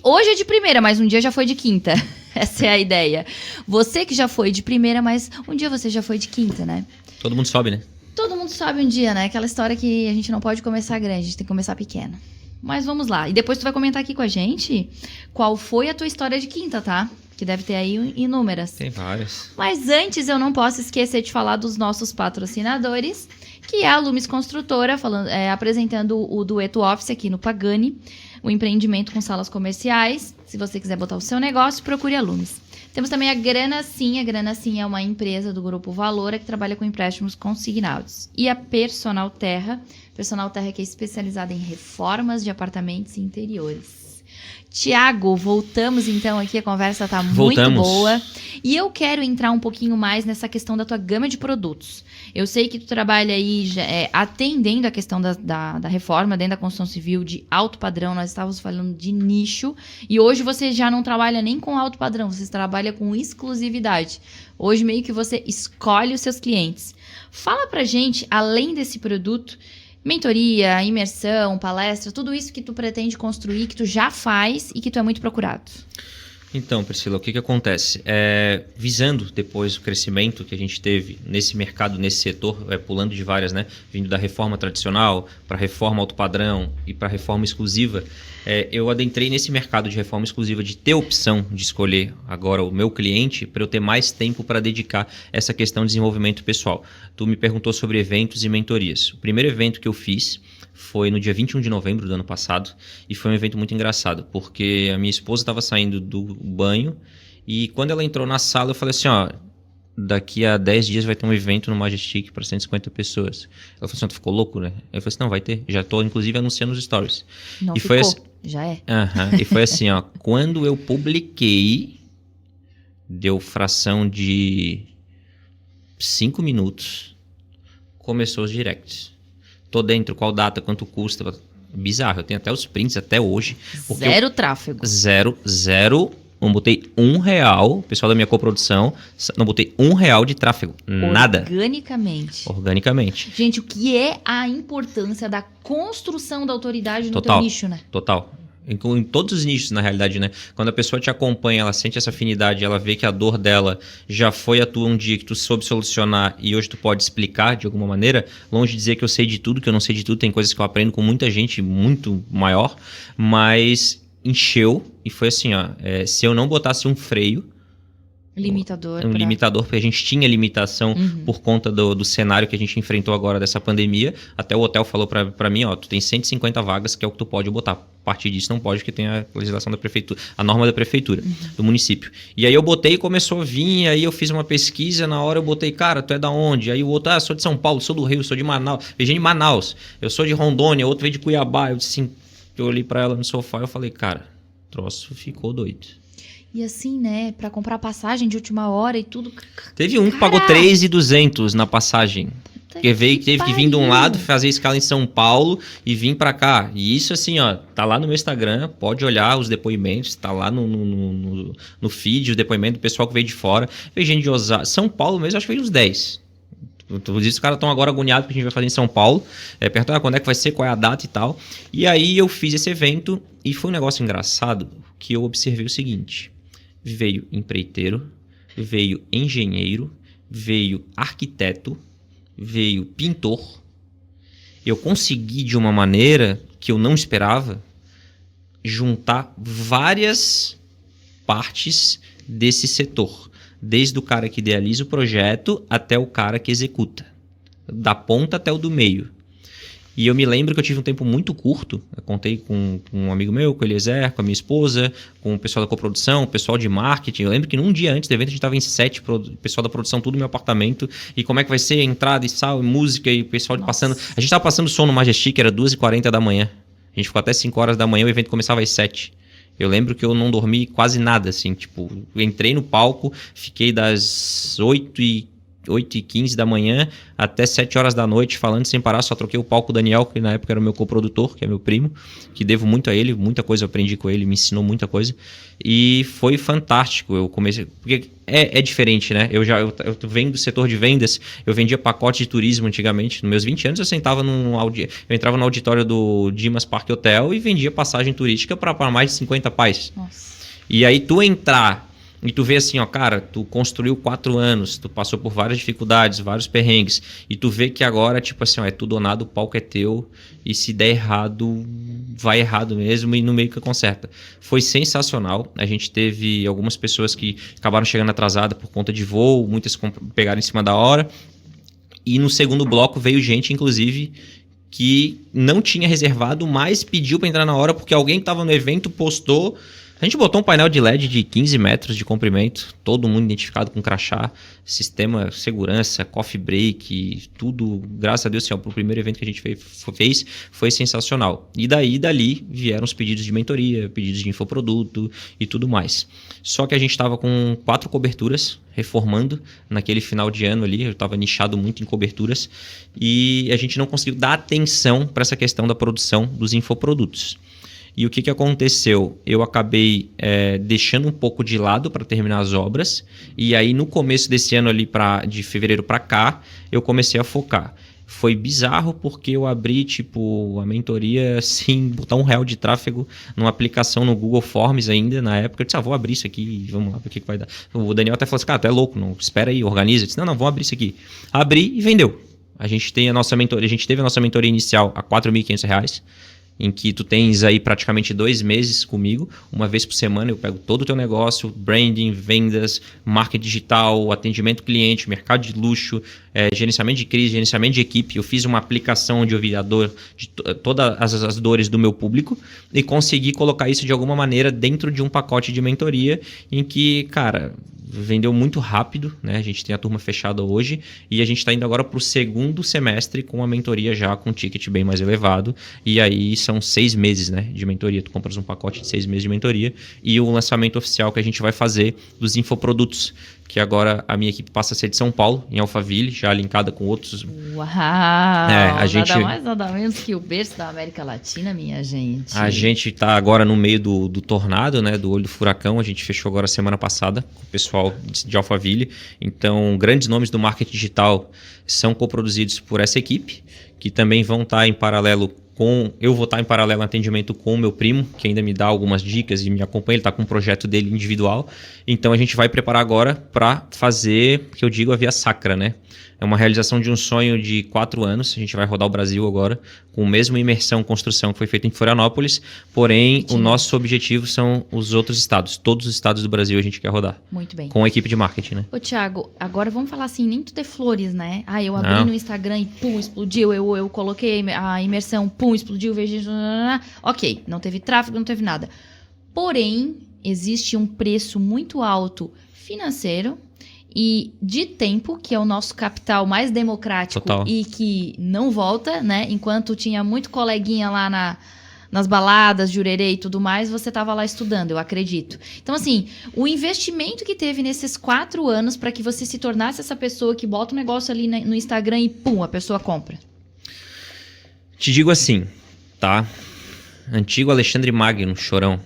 hoje é de primeira, mas um dia já foi de quinta. Essa é a ideia. Você que já foi de primeira, mas um dia você já foi de quinta, né?
Todo mundo sobe, né?
Todo mundo sobe um dia, né? Aquela história que a gente não pode começar grande, a gente tem que começar pequeno. Mas vamos lá. E depois tu vai comentar aqui com a gente qual foi a tua história de quinta, tá? Que deve ter aí inúmeras.
Tem várias.
Mas antes eu não posso esquecer de falar dos nossos patrocinadores, que é a Lumes Construtora, apresentando o Dueto Office aqui no Pagani, o empreendimento com salas comerciais. Se você quiser botar o seu negócio, procure a Lumes. Temos também a Grana Sim. A Grana Sim é uma empresa do Grupo Valora que trabalha com empréstimos consignados. E a Personal Terra. Personal Terra que é especializada em reformas de apartamentos e interiores. Tiago, voltamos então aqui, a conversa tá muito boa. E eu quero entrar um pouquinho mais nessa questão da tua gama de produtos. Eu sei que tu trabalha aí atendendo a questão da reforma dentro da construção civil de alto padrão. Nós estávamos falando de nicho. E hoje você já não trabalha nem com alto padrão, você trabalha com exclusividade. Hoje meio que você escolhe os seus clientes. Fala pra gente, além desse produto, mentoria, imersão, palestra, tudo isso que tu pretende construir, que tu já faz e que tu é muito procurado.
Então, Priscila, o que acontece? Visando depois o crescimento que a gente teve nesse mercado, nesse setor, pulando de várias, né? Vindo da reforma tradicional para reforma alto padrão e para reforma exclusiva, eu adentrei nesse mercado de reforma exclusiva de ter opção de escolher agora o meu cliente para eu ter mais tempo para dedicar essa questão de desenvolvimento pessoal. Tu me perguntou sobre eventos e mentorias. O primeiro evento que eu fiz foi no dia 21 de novembro do ano passado e foi um evento muito engraçado, porque a minha esposa estava saindo do banho e quando ela entrou na sala eu falei assim, ó, daqui a 10 dias vai ter um evento no Majestic para 150 pessoas. Ela falou assim, tu ficou louco, né? Eu falei assim, não, vai ter, já estou inclusive anunciando os stories.
Não
e
ficou,
foi assim,
já é.
E foi assim, ó, quando eu publiquei, deu fração de 5 minutos, começou os directs. Tô dentro, qual data, quanto custa, bizarro, eu tenho até os prints até hoje.
Zero tráfego.
Zero, não botei R$1, pessoal da minha coprodução, não botei R$1 de tráfego, nada. Organicamente.
Gente, o que é a importância da construção da autoridade no
Total,
teu nicho, né?
Total. Em todos os nichos, na realidade, né? Quando a pessoa te acompanha, ela sente essa afinidade, ela vê que a dor dela já foi a tua um dia, que tu soube solucionar e hoje tu pode explicar de alguma maneira, longe de dizer que eu sei de tudo, que eu não sei de tudo, tem coisas que eu aprendo com muita gente muito maior, mas encheu e foi assim, ó, se eu não botasse um freio,
limitador,
porque a gente tinha limitação por conta do cenário que a gente enfrentou agora dessa pandemia. Até o hotel falou pra mim, ó, tu tem 150 vagas, que é o que tu pode botar. A partir disso não pode, porque tem a legislação da prefeitura, a norma da prefeitura, do município. E aí eu botei e começou a vir, aí eu fiz uma pesquisa, na hora eu botei, cara, tu é da onde? Aí o outro, sou de São Paulo, sou do Rio, sou de Manaus, veio de Manaus, eu sou de Rondônia, outro veio de Cuiabá. Eu disse assim, eu olhei pra ela no sofá e eu falei, cara, o troço ficou doido.
E assim, né, pra comprar passagem de última hora e tudo.
Teve um que pagou 3.200 na passagem. Porque teve que vir de um lado, fazer escala em São Paulo e vir pra cá. E isso assim, ó, tá lá no meu Instagram, pode olhar os depoimentos, tá lá no feed, o depoimento do pessoal que veio de fora. Veio gente de Osasco. São Paulo mesmo, acho que veio uns 10. Os caras estão agora agoniados porque a gente vai fazer em São Paulo. Perguntaram quando é que vai ser, qual é a data e tal. E aí eu fiz esse evento e foi um negócio engraçado que eu observei o seguinte. Veio empreiteiro, veio engenheiro, veio arquiteto, veio pintor. Eu consegui, de uma maneira que eu não esperava, juntar várias partes desse setor. Desde o cara que idealiza o projeto até o cara que executa. Da ponta até o do meio. E eu me lembro que eu tive um tempo muito curto. Eu contei com um amigo meu, com o Eliezer, com a minha esposa, com o pessoal da coprodução, o pessoal de marketing. Eu lembro que num dia antes do evento a gente estava em 7, o pessoal da produção, tudo no meu apartamento. E como é que vai ser a entrada e sal, e música, e o pessoal passando. A gente estava passando som no Majestic, era 2h40 da manhã. A gente ficou até 5 horas da manhã, o evento começava às 7. Eu lembro que eu não dormi quase nada, assim, tipo, eu entrei no palco, fiquei das 8h15 8h15 da manhã até 7 horas da noite, falando sem parar. Só troquei o palco com o Daniel, que na época era o meu coprodutor, que é meu primo, que devo muito a ele, muita coisa eu aprendi com ele, me ensinou muita coisa. E foi fantástico. Eu comecei... Porque é diferente, né? Eu venho do setor de vendas, eu vendia pacote de turismo antigamente. Nos meus 20 anos eu entrava no auditório do Dimas Parque Hotel e vendia passagem turística para mais de 50 pais.
Nossa.
E aí tu entrar e tu vê assim, ó, cara, tu construiu 4 anos, tu passou por várias dificuldades, vários perrengues, e tu vê que agora, tipo assim, ó, é tudo ou nada, o palco é teu, e se der errado, vai errado mesmo, e no meio que conserta. Foi sensacional. A gente teve algumas pessoas que acabaram chegando atrasadas por conta de voo, muitas pegaram em cima da hora, e no segundo bloco veio gente, inclusive, que não tinha reservado, mas pediu para entrar na hora, porque alguém que estava no evento postou. A gente botou um painel de LED de 15 metros de comprimento, todo mundo identificado com crachá, sistema segurança, coffee break, tudo, graças a Deus, assim, ó, pro primeiro evento que a gente fez, foi sensacional. E dali vieram os pedidos de mentoria, pedidos de infoproduto e tudo mais. Só que a gente estava com 4 coberturas, reformando naquele final de ano ali, eu estava nichado muito em coberturas, e a gente não conseguiu dar atenção para essa questão da produção dos infoprodutos. E o que aconteceu? Eu acabei deixando um pouco de lado para terminar as obras. E aí, no começo desse ano ali, de fevereiro para cá, eu comecei a focar. Foi bizarro porque eu abri, tipo, a mentoria sem botar R$1 de tráfego numa aplicação no Google Forms ainda, na época. Eu disse, vou abrir isso aqui, vamos lá, ver o que vai dar. O Daniel até falou assim, cara, tu é louco, não, espera aí, organiza. Eu disse, não, vamos abrir isso aqui. Abri e vendeu. A gente teve a nossa mentoria inicial a R$4.500. Em que tu tens aí praticamente 2 meses comigo, uma vez por semana eu pego todo o teu negócio, branding, vendas, marketing digital, atendimento cliente, mercado de luxo, gerenciamento de crise, gerenciamento de equipe. Eu fiz uma aplicação onde eu vi a dor de todas as dores do meu público e consegui colocar isso de alguma maneira dentro de um pacote de mentoria em que, cara, vendeu muito rápido, né? A gente tem a turma fechada hoje e a gente está indo agora para o segundo semestre com a mentoria já com um ticket bem mais elevado. E aí são 6 meses, né, de mentoria. Tu compras um pacote de 6 meses de mentoria e o lançamento oficial que a gente vai fazer dos infoprodutos, que agora a minha equipe passa a ser de São Paulo, em Alphaville, já linkada com outros.
Uau!
Nada
mais, nada menos que o berço da América Latina, minha gente.
A gente está agora no meio do tornado, né, do olho do furacão. A gente fechou agora semana passada com o pessoal de Alphaville. Então, grandes nomes do marketing digital são coproduzidos por essa equipe, que também vão estar em paralelo eu vou estar em paralelo no atendimento com o meu primo, que ainda me dá algumas dicas e me acompanha, ele está com um projeto dele individual. Então a gente vai preparar agora para fazer, que eu digo, a via sacra, né? É uma realização de um sonho de 4 anos. A gente vai rodar o Brasil agora com a mesma imersão, construção que foi feita em Florianópolis. Porém, o nosso objetivo são os outros estados. Todos os estados do Brasil a gente quer rodar.
Muito bem.
Com a equipe de marketing, né?
Ô, Thiago, agora vamos falar assim, nem tudo é flores, né? Eu abri no Instagram e pum, explodiu. Eu coloquei a imersão, pum, explodiu. Ok, não teve tráfego, não teve nada. Porém, existe um preço muito alto financeiro e de tempo, que é o nosso capital mais democrático. Total. E que não volta, né? Enquanto tinha muito coleguinha lá nas baladas, jurerê e tudo mais, você estava lá estudando, eu acredito. Então, assim, o investimento que teve nesses 4 anos para que você se tornasse essa pessoa que bota um negócio ali no Instagram e pum, a pessoa compra.
Te digo assim, tá? Antigo Alexandre Magno, chorão.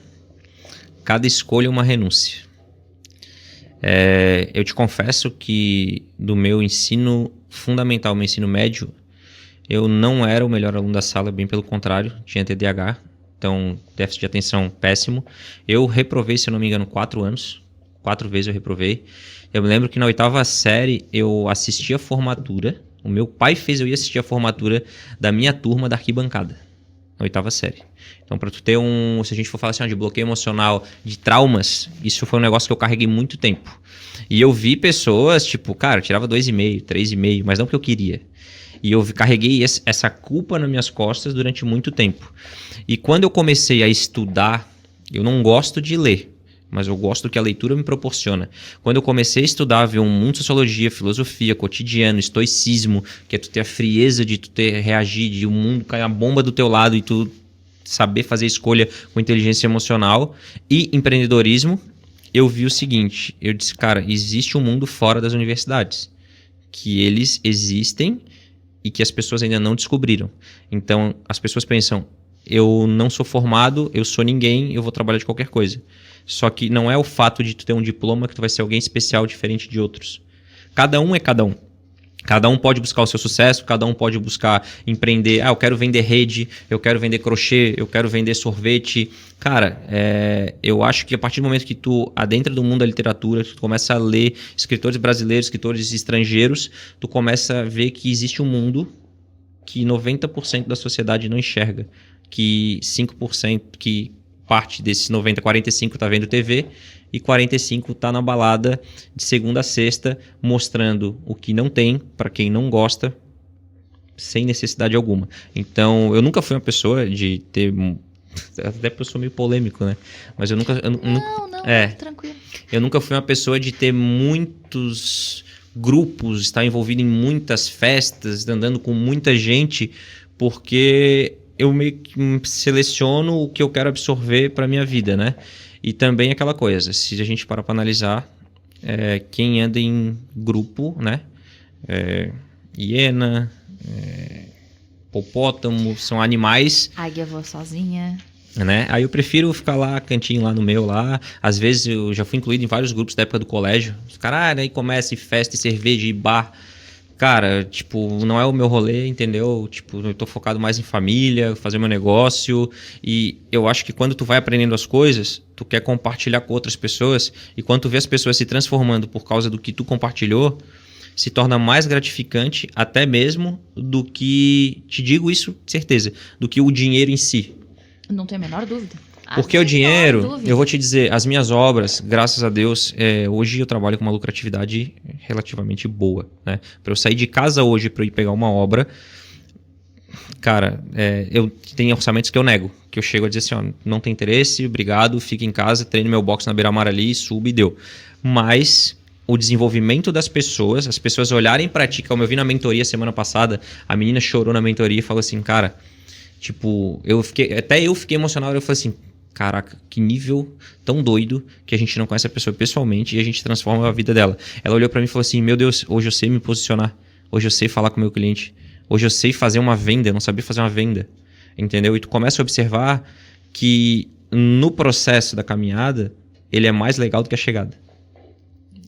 Cada escolha é uma renúncia. Eu te confesso que do meu ensino fundamental, meu ensino médio, eu não era o melhor aluno da sala, bem pelo contrário, tinha TDAH, então déficit de atenção péssimo. Eu reprovei, se eu não me engano, 4 anos, 4 vezes eu reprovei. Eu me lembro que na 8ª série eu assisti a formatura, o meu pai fez eu ir assistir a formatura da minha turma da arquibancada, na 8ª série. Então, para tu ter se a gente for falar assim, de bloqueio emocional, de traumas, isso foi um negócio que eu carreguei muito tempo. E eu vi pessoas, tipo, cara, eu tirava 2,5, 3,5, mas não porque eu queria. E eu carreguei essa culpa nas minhas costas durante muito tempo. E quando eu comecei a estudar, eu não gosto de ler, mas eu gosto do que a leitura me proporciona. Quando eu comecei a estudar, ver um mundo de sociologia, filosofia, cotidiano, estoicismo, que é tu ter a frieza de tu reagir, de o mundo cair a bomba do teu lado e tu saber fazer escolha com inteligência emocional e empreendedorismo, eu vi o seguinte, eu disse, cara, existe um mundo fora das universidades. que eles existem e que as pessoas ainda não descobriram. Então, as pessoas pensam, eu não sou formado, eu sou ninguém, eu vou trabalhar de qualquer coisa. Só que não é o fato de tu ter um diploma que tu vai ser alguém especial, diferente de outros. Cada um é cada um. Cada um pode buscar o seu sucesso, cada um pode buscar empreender. Eu quero vender rede, eu quero vender crochê, eu quero vender sorvete. Cara, eu acho que a partir do momento que tu adentra do mundo da literatura, tu começa a ler escritores brasileiros, escritores estrangeiros, tu começa a ver que existe um mundo que 90% da sociedade não enxerga. Que 5%, que parte desses 90, 45% tá vendo TV e 45% tá na balada de segunda a sexta, mostrando o que não tem para quem não gosta, sem necessidade alguma. Então, eu nunca fui uma pessoa de ter... Até porque eu sou meio polêmico, né? Mas eu nunca...
Tranquilo.
Eu nunca fui uma pessoa de ter muitos grupos, estar envolvido em muitas festas, andando com muita gente, porque eu meio que seleciono o que eu quero absorver para minha vida, né? E também aquela coisa, se a gente parar para analisar, quem anda em grupo, né? Hiena, hipopótamo, são animais...
Águia voa sozinha...
Né? Aí eu prefiro ficar lá, cantinho lá no meu lá. Às vezes eu já fui incluído em vários grupos da época do colégio. Os caras, aí começa e festa, e cerveja, e bar. Cara, tipo, não é o meu rolê, entendeu? Tipo, eu tô focado mais em família, fazer meu negócio. E eu acho que quando tu vai aprendendo as coisas, tu quer compartilhar com outras pessoas. E quando tu vê as pessoas se transformando por causa do que tu compartilhou, se torna mais gratificante até mesmo do que, te digo isso de certeza, do que o dinheiro em si.
Não tenho a menor dúvida.
Porque o dinheiro, eu vou te dizer, as minhas obras, graças a Deus, hoje eu trabalho com uma lucratividade relativamente boa, né? Para eu sair de casa hoje para ir pegar uma obra, cara, eu tenho orçamentos que eu nego, que eu chego a dizer assim, ó, não tem interesse, obrigado, fica em casa, treino meu box na beira-mar ali, subo e deu. Mas o desenvolvimento das pessoas, as pessoas olharem para ti, como eu vi na mentoria semana passada, a menina chorou na mentoria e falou assim, cara, tipo, eu fiquei emocionado, eu falei assim, caraca, que nível tão doido que a gente não conhece a pessoa pessoalmente e a gente transforma a vida dela. Ela olhou pra mim e falou assim, meu Deus, hoje eu sei me posicionar, hoje eu sei falar com o meu cliente, hoje eu sei fazer uma venda, eu não sabia fazer uma venda, entendeu? E tu começa a observar que no processo da caminhada, ele é mais legal do que a chegada.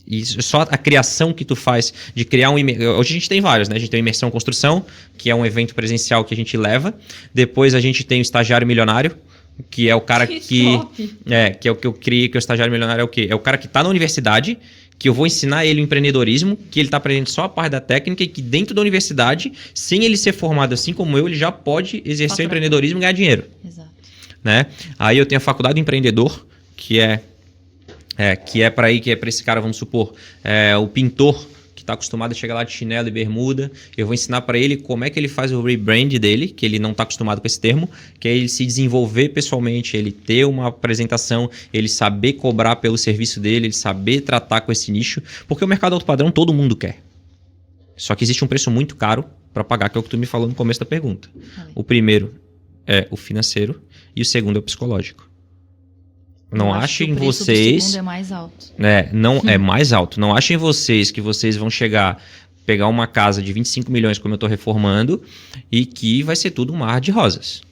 E só a criação que tu faz de criar um... Hoje a gente tem vários, né? A gente tem o Imersão Construção, que é um evento presencial que a gente leva. Depois a gente tem o Estagiário Milionário, que é o cara que é o que eu criei, que o Estagiário Milionário é o quê? É o cara que está na universidade, que eu vou ensinar ele o empreendedorismo, que ele está aprendendo só a parte da técnica e que dentro da universidade, sem ele ser formado assim como eu, ele já pode exercer o empreendedorismo e ganhar dinheiro.
Exato.
Né? Aí eu tenho a Faculdade do Empreendedor, que é para esse cara, vamos supor, o pintor que está acostumado a chegar lá de chinelo e bermuda. Eu vou ensinar para ele como é que ele faz o rebrand dele, que ele não está acostumado com esse termo, que é ele se desenvolver pessoalmente, ele ter uma apresentação, ele saber cobrar pelo serviço dele, ele saber tratar com esse nicho, porque o mercado alto padrão todo mundo quer. Só que existe um preço muito caro para pagar, que é o que tu me falou no começo da pergunta. O primeiro é o financeiro e o segundo é o psicológico. Não achem vocês... O segundo
é mais alto.
Não é mais alto. Não achem vocês que vocês vão chegar, pegar uma casa de 25 milhões, como eu estou reformando, e que vai ser tudo um mar de rosas.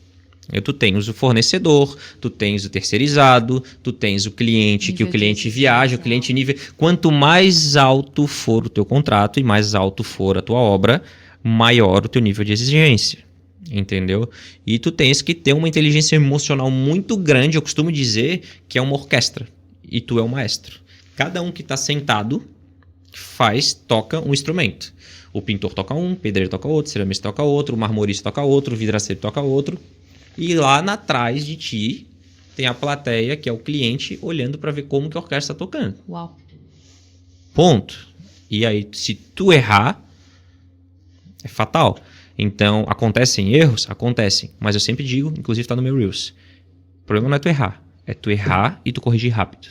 Tu tens o fornecedor, tu tens o terceirizado, tu tens o cliente, nível que o cliente viaja, o cliente nível... Quanto mais alto for o teu contrato e mais alto for a tua obra, maior o teu nível de exigência. Entendeu? E tu tens que ter uma inteligência emocional muito grande. Eu costumo dizer que é uma orquestra e tu é o maestro. Cada um que está sentado toca um instrumento. O pintor toca um, o pedreiro toca outro, o ceramista toca outro, o marmorista toca outro, o vidraceiro toca outro. E lá atrás de ti tem a plateia, que é o cliente, olhando para ver como que a orquestra está tocando.
Uau.
Ponto. E aí, se tu errar, é fatal. Então, acontecem erros? Acontecem. Mas eu sempre digo, inclusive está no meu Reels, o problema não é tu errar. É tu errar e tu corrigir rápido.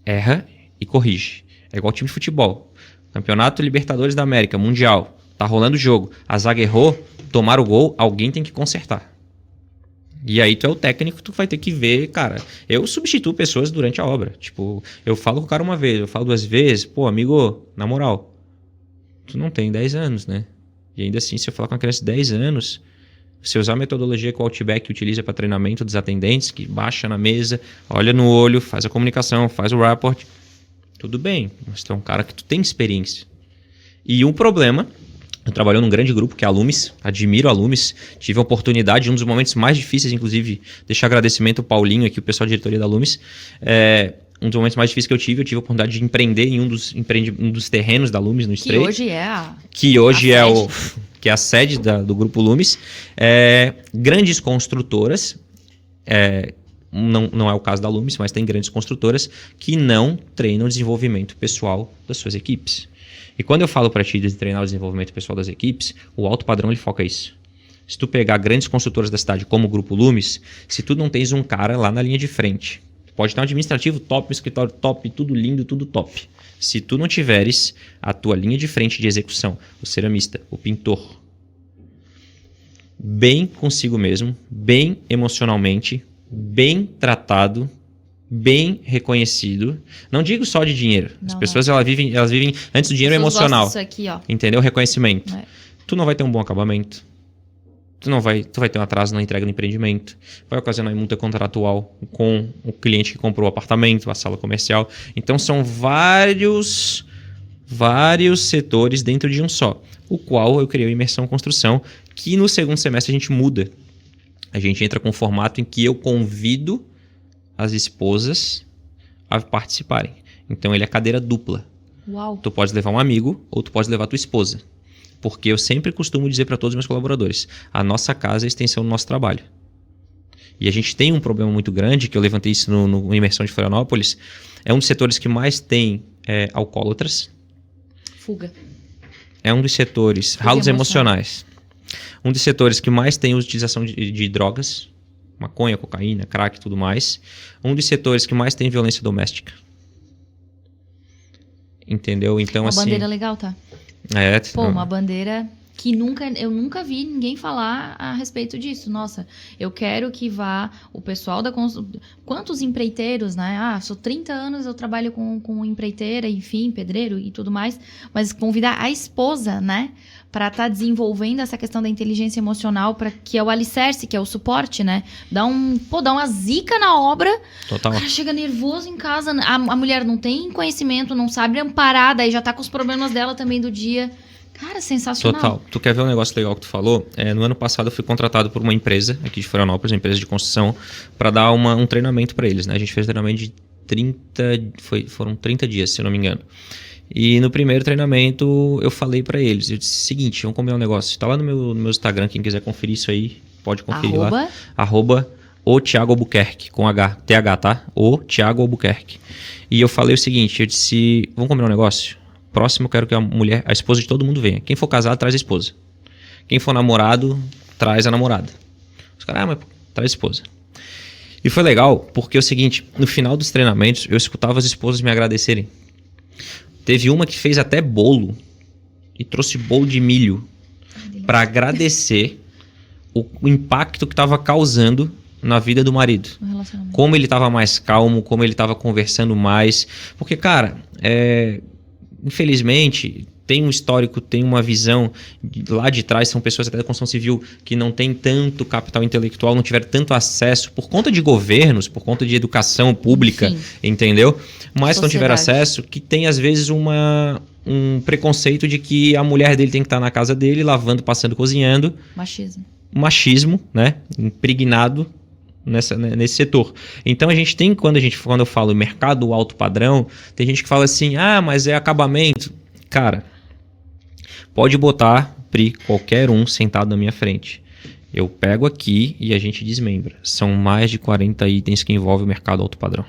Erra e corrige. É igual time de futebol. Campeonato Libertadores da América, Mundial. Tá rolando o jogo. A zaga errou, tomaram o gol, alguém tem que consertar. E aí tu é o técnico, tu vai ter que ver, cara. Eu substituo pessoas durante a obra. Tipo, eu falo com o cara uma vez, eu falo 2 vezes. Pô, amigo, na moral, tu não tem 10 anos, né? E ainda assim, se eu falar com uma criança de 10 anos, se usar a metodologia que o Outback utiliza para treinamento dos atendentes, que baixa na mesa, olha no olho, faz a comunicação, faz o rapport, tudo bem, mas tu é um cara que tu tem experiência. E um problema, eu trabalho num grande grupo que é a Lumis, admiro a Lumis, tive a oportunidade, um dos momentos mais difíceis, inclusive, deixar agradecimento ao Paulinho aqui, o pessoal da diretoria da Lumis, um dos momentos mais difíceis que eu tive a oportunidade de empreender em um dos terrenos da Lumis no Estreito.
Que hoje é
que é a sede do Grupo Lumis. Grandes construtoras, não é o caso da Lumis, mas tem grandes construtoras que não treinam o desenvolvimento pessoal das suas equipes. E quando eu falo para ti de treinar o desenvolvimento pessoal das equipes, o alto padrão ele foca isso. Se tu pegar grandes construtoras da cidade como o Grupo Lumis, se tu não tens um cara lá na linha de frente, pode ter um administrativo top, um escritório top, tudo lindo, tudo top. Se tu não tiveres a tua linha de frente de execução, o ceramista, o pintor, bem consigo mesmo, bem emocionalmente, bem tratado, bem reconhecido. Não digo só de dinheiro. As pessoas elas vivem antes do dinheiro emocional.
Isso aqui, ó.
Entendeu? Reconhecimento. Tu não vai ter um bom acabamento. Tu vai ter um atraso na entrega do empreendimento. Vai ocasionar multa contratual com o cliente que comprou o apartamento, a sala comercial. Então são vários setores dentro de um só. O qual eu criei a Imersão Construção, que no segundo semestre a gente muda. A gente entra com um formato em que eu convido as esposas a participarem. Então ele é cadeira dupla.
Uau.
Tu pode levar um amigo ou tu pode levar tua esposa. Porque eu sempre costumo dizer para todos os meus colaboradores, a nossa casa é a extensão do nosso trabalho. E a gente tem um problema muito grande, que eu levantei isso no Imersão de Florianópolis, é um dos setores que mais tem alcoólatras.
Fuga.
É um dos setores, ralos emocionais. Um dos setores que mais tem utilização de drogas, maconha, cocaína, crack e tudo mais. Um dos setores que mais tem violência doméstica. Entendeu? Então,
uma bandeira legal, tá? Uma bandeira que eu nunca vi ninguém falar a respeito disso. Nossa, eu quero que vá o pessoal da construção. Quantos empreiteiros, né? Sou 30 anos, eu trabalho com empreiteira, enfim, pedreiro e tudo mais. Mas convidar a esposa, né? Para estar desenvolvendo essa questão da inteligência emocional, que é o alicerce, que é o suporte, né? Dá uma zica na obra.
Total.
O cara chega nervoso em casa, a mulher não tem conhecimento, não sabe amparar, daí já tá com os problemas dela também do dia. Cara, sensacional.
Total. Tu quer ver um negócio legal que tu falou? No ano passado eu fui contratado por uma empresa aqui de Florianópolis, uma empresa de construção, para dar um treinamento para eles, né? A gente fez um treinamento de foram 30 dias, se eu não me engano. E no primeiro treinamento eu falei para eles, eu disse, seguinte, vamos combinar um negócio. Tá lá no meu Instagram, quem quiser conferir isso aí, pode conferir lá. @o Thiago Albuquerque, com TH, tá? O Thiago Albuquerque. E eu falei o seguinte, eu disse, vamos combinar um negócio? Próximo eu quero que a esposa de todo mundo venha. Quem for casado, traz a esposa. Quem for namorado, traz a namorada. Os caras, mas traz a esposa. E foi legal, porque é o seguinte, no final dos treinamentos, eu escutava as esposas me agradecerem. Teve uma que fez até bolo e trouxe bolo de milho para agradecer o impacto que estava causando na vida do marido. Como ele estava mais calmo, como ele estava conversando mais. Porque, cara, infelizmente, tem um histórico, tem uma visão lá de trás, são pessoas até da construção civil que não têm tanto capital intelectual, não tiveram tanto acesso por conta de governos, por conta de educação pública, enfim, entendeu? Mas não tiveram acesso, que tem às vezes um preconceito de que a mulher dele tem que estar na casa dele, lavando, passando, cozinhando. Machismo, né? Impregnado nesse setor. Então a gente tem, quando eu falo mercado alto padrão, tem gente que fala assim, mas é acabamento. Cara, pode botar qualquer um sentado na minha frente. Eu pego aqui e a gente desmembra. São mais de 40 itens que envolvem o mercado alto padrão.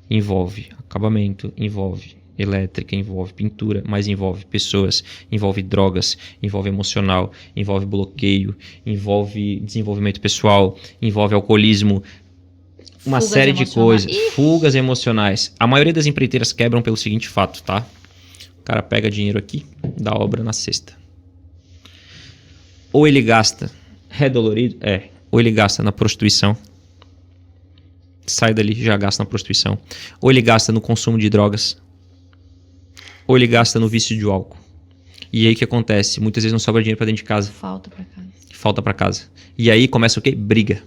Envolve acabamento, envolve elétrica, envolve pintura, mas envolve pessoas, envolve drogas, envolve emocional, envolve bloqueio, envolve desenvolvimento pessoal, envolve alcoolismo, uma série de coisas, fugas emocionais. A maioria das empreiteiras quebram pelo seguinte fato, tá? O cara pega dinheiro aqui, dá obra na sexta. Ou ele gasta redolorido, ou ele gasta na prostituição, sai dali, já gasta na prostituição, ou ele gasta no consumo de drogas, ou ele gasta no vício de álcool. E aí o que acontece? Muitas vezes não sobra dinheiro para dentro de casa.
Falta pra casa.
Falta para casa. E aí começa o quê? Briga.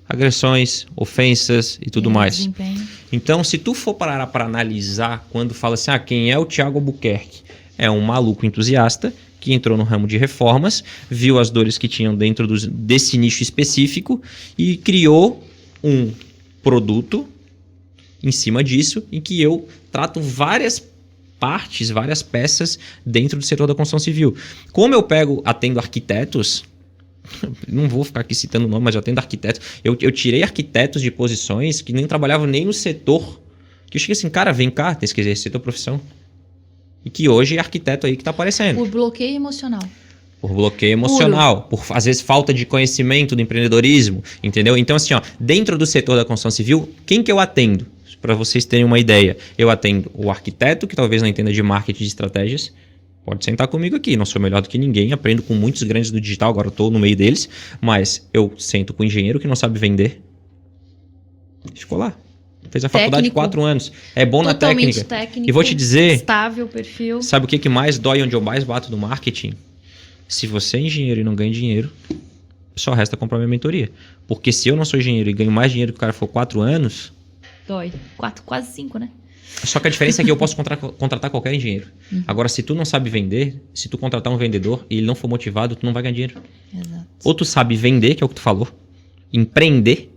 Agressões, ofensas e tudo mais.
Desempenho.
Então, se tu for parar para analisar, quando fala assim, quem é o Thiago Albuquerque? É um maluco entusiasta que entrou no ramo de reformas, viu as dores que tinham dentro desse nicho específico e criou um produto em cima disso, em que eu trato várias partes, várias peças dentro do setor da construção civil. Como eu atendo arquitetos, não vou ficar aqui citando o nome, mas eu atendo arquitetos, eu tirei arquitetos de posições que nem trabalhavam nem no setor, que eu cheguei assim, cara, vem cá, tem que exercer tua profissão. E que hoje é arquiteto aí que tá aparecendo.
Por bloqueio emocional.
Por bloqueio emocional, por às vezes falta de conhecimento do empreendedorismo, entendeu? Então assim, dentro do setor da construção civil, quem que eu atendo? Para vocês terem uma ideia, eu atendo o arquiteto que talvez não entenda de marketing e de estratégias, pode sentar comigo aqui, não sou melhor do que ninguém, aprendo com muitos grandes do digital, agora estou no meio deles, mas eu sento com o engenheiro que não sabe vender, ficou lá. Fez a faculdade de 4 anos. É bom na técnica.
Técnico,
e vou te dizer...
Estável, perfil.
Sabe o que mais dói, onde eu mais bato no marketing? Se você é engenheiro e não ganha dinheiro, só resta comprar minha mentoria. Porque se eu não sou engenheiro e ganho mais dinheiro que o cara for 4 anos...
Dói. 4, quase 5, né?
Só que a diferença é que eu posso contratar qualquer engenheiro. Agora, se tu não sabe vender, se tu contratar um vendedor e ele não for motivado, tu não vai ganhar dinheiro.
Exato.
Ou tu sabe vender, que é o que tu falou, empreender,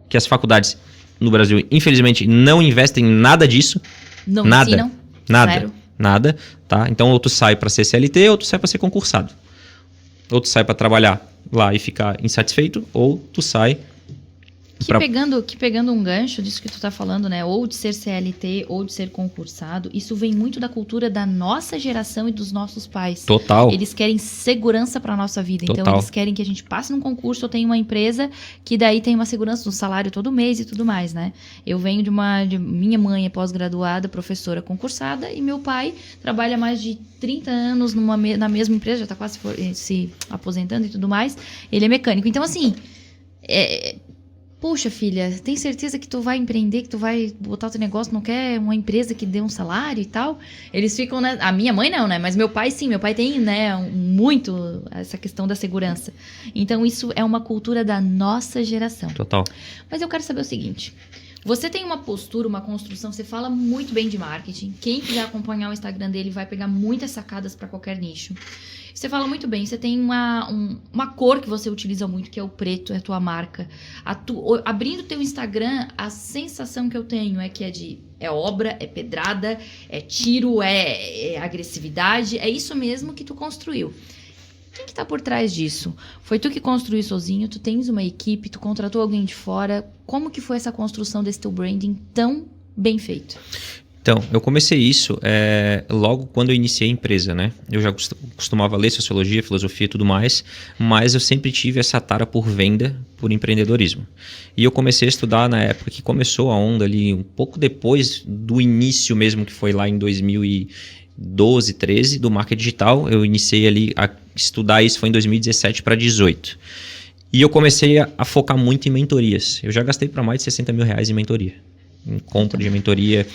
que as faculdades... no Brasil, infelizmente, não investem em nada disso.
Não
nada,
ensinam?
nada,
Zero.
nada, tá? Então, ou tu sai para ser CLT, ou tu sai para ser concursado. Ou tu sai para trabalhar lá e ficar insatisfeito, ou tu sai...
Pegando um gancho disso que tu tá falando, né? Ou de ser CLT, ou de ser concursado, isso vem muito da cultura da nossa geração e dos nossos pais.
Total.
Eles querem segurança pra nossa vida.
Total.
Então, eles querem que a gente passe num concurso ou tenha uma empresa que daí tem uma segurança do salário todo mês e tudo mais, né? Eu venho minha mãe é pós-graduada, professora concursada, e meu pai trabalha mais de 30 anos na mesma empresa, já tá quase se aposentando e tudo mais. Ele é mecânico. Então, assim... Puxa, filha, tem certeza que tu vai empreender, que tu vai botar o teu negócio, não quer uma empresa que dê um salário e tal? Eles ficam, né? A minha mãe não, né? Mas meu pai sim, meu pai tem, né, muito essa questão da segurança. Então isso é uma cultura da nossa geração.
Total.
Mas eu quero saber o seguinte, você tem uma postura, uma construção, você fala muito bem de marketing. Quem quiser acompanhar o Instagram dele vai pegar muitas sacadas para qualquer nicho. Você fala muito bem, você tem uma cor que você utiliza muito, que é o preto, é a tua marca. Abrindo o teu Instagram, a sensação que eu tenho é que é obra, é pedrada, é tiro, é agressividade, é isso mesmo que tu construiu. Quem que tá por trás disso? Foi tu que construiu sozinho, tu tens uma equipe, tu contratou alguém de fora. Como que foi essa construção desse teu branding tão bem feito?
Então, eu comecei isso logo quando eu iniciei a empresa, né? Eu já costumava ler sociologia, filosofia e tudo mais, mas eu sempre tive essa tara por venda, por empreendedorismo. E eu comecei a estudar na época que começou a onda ali, um pouco depois do início mesmo, que foi lá em 2012, 13, do marketing digital. Eu iniciei ali a estudar isso, foi em 2017 para 2018. E eu comecei a focar muito em mentorias. Eu já gastei para mais de 60 mil reais em mentoria. Em compra de mentoria,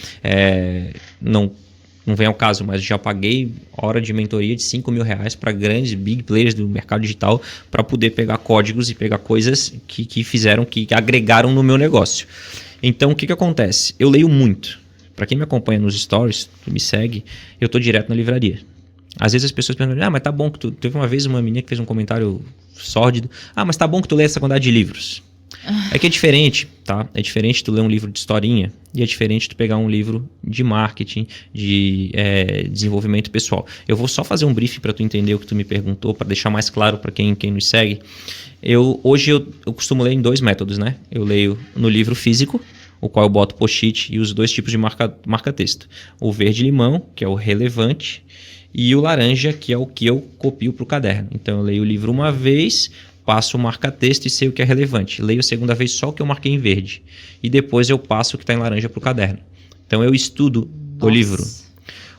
não vem ao caso, mas já paguei hora de mentoria de 5 mil reais para grandes big players do mercado digital para poder pegar códigos e pegar coisas que fizeram, que agregaram no meu negócio. Então, o que acontece? Eu leio muito. Para quem me acompanha nos stories, tu me segue, eu tô direto na livraria. Às vezes as pessoas perguntam, mas tá bom que tu... Teve uma vez uma menina que fez um comentário sórdido, mas tá bom que tu lê essa quantidade de livros. É que é diferente, tá? É diferente tu ler um livro de historinha e é diferente tu pegar um livro de marketing, de desenvolvimento pessoal. Eu vou só fazer um briefing para tu entender o que tu me perguntou, para deixar mais claro para quem nos segue. Hoje eu costumo ler em 2 métodos, né? Eu leio no livro físico, o qual eu boto post-it e uso 2 tipos de marca-texto. O verde-limão, que é o relevante, e o laranja, que é o que eu copio para o caderno. Então eu leio o livro uma vez, passo o marca-texto e sei o que é relevante. Leio a segunda vez só o que eu marquei em verde. E depois eu passo o que está em laranja para o caderno. Então eu estudo o livro.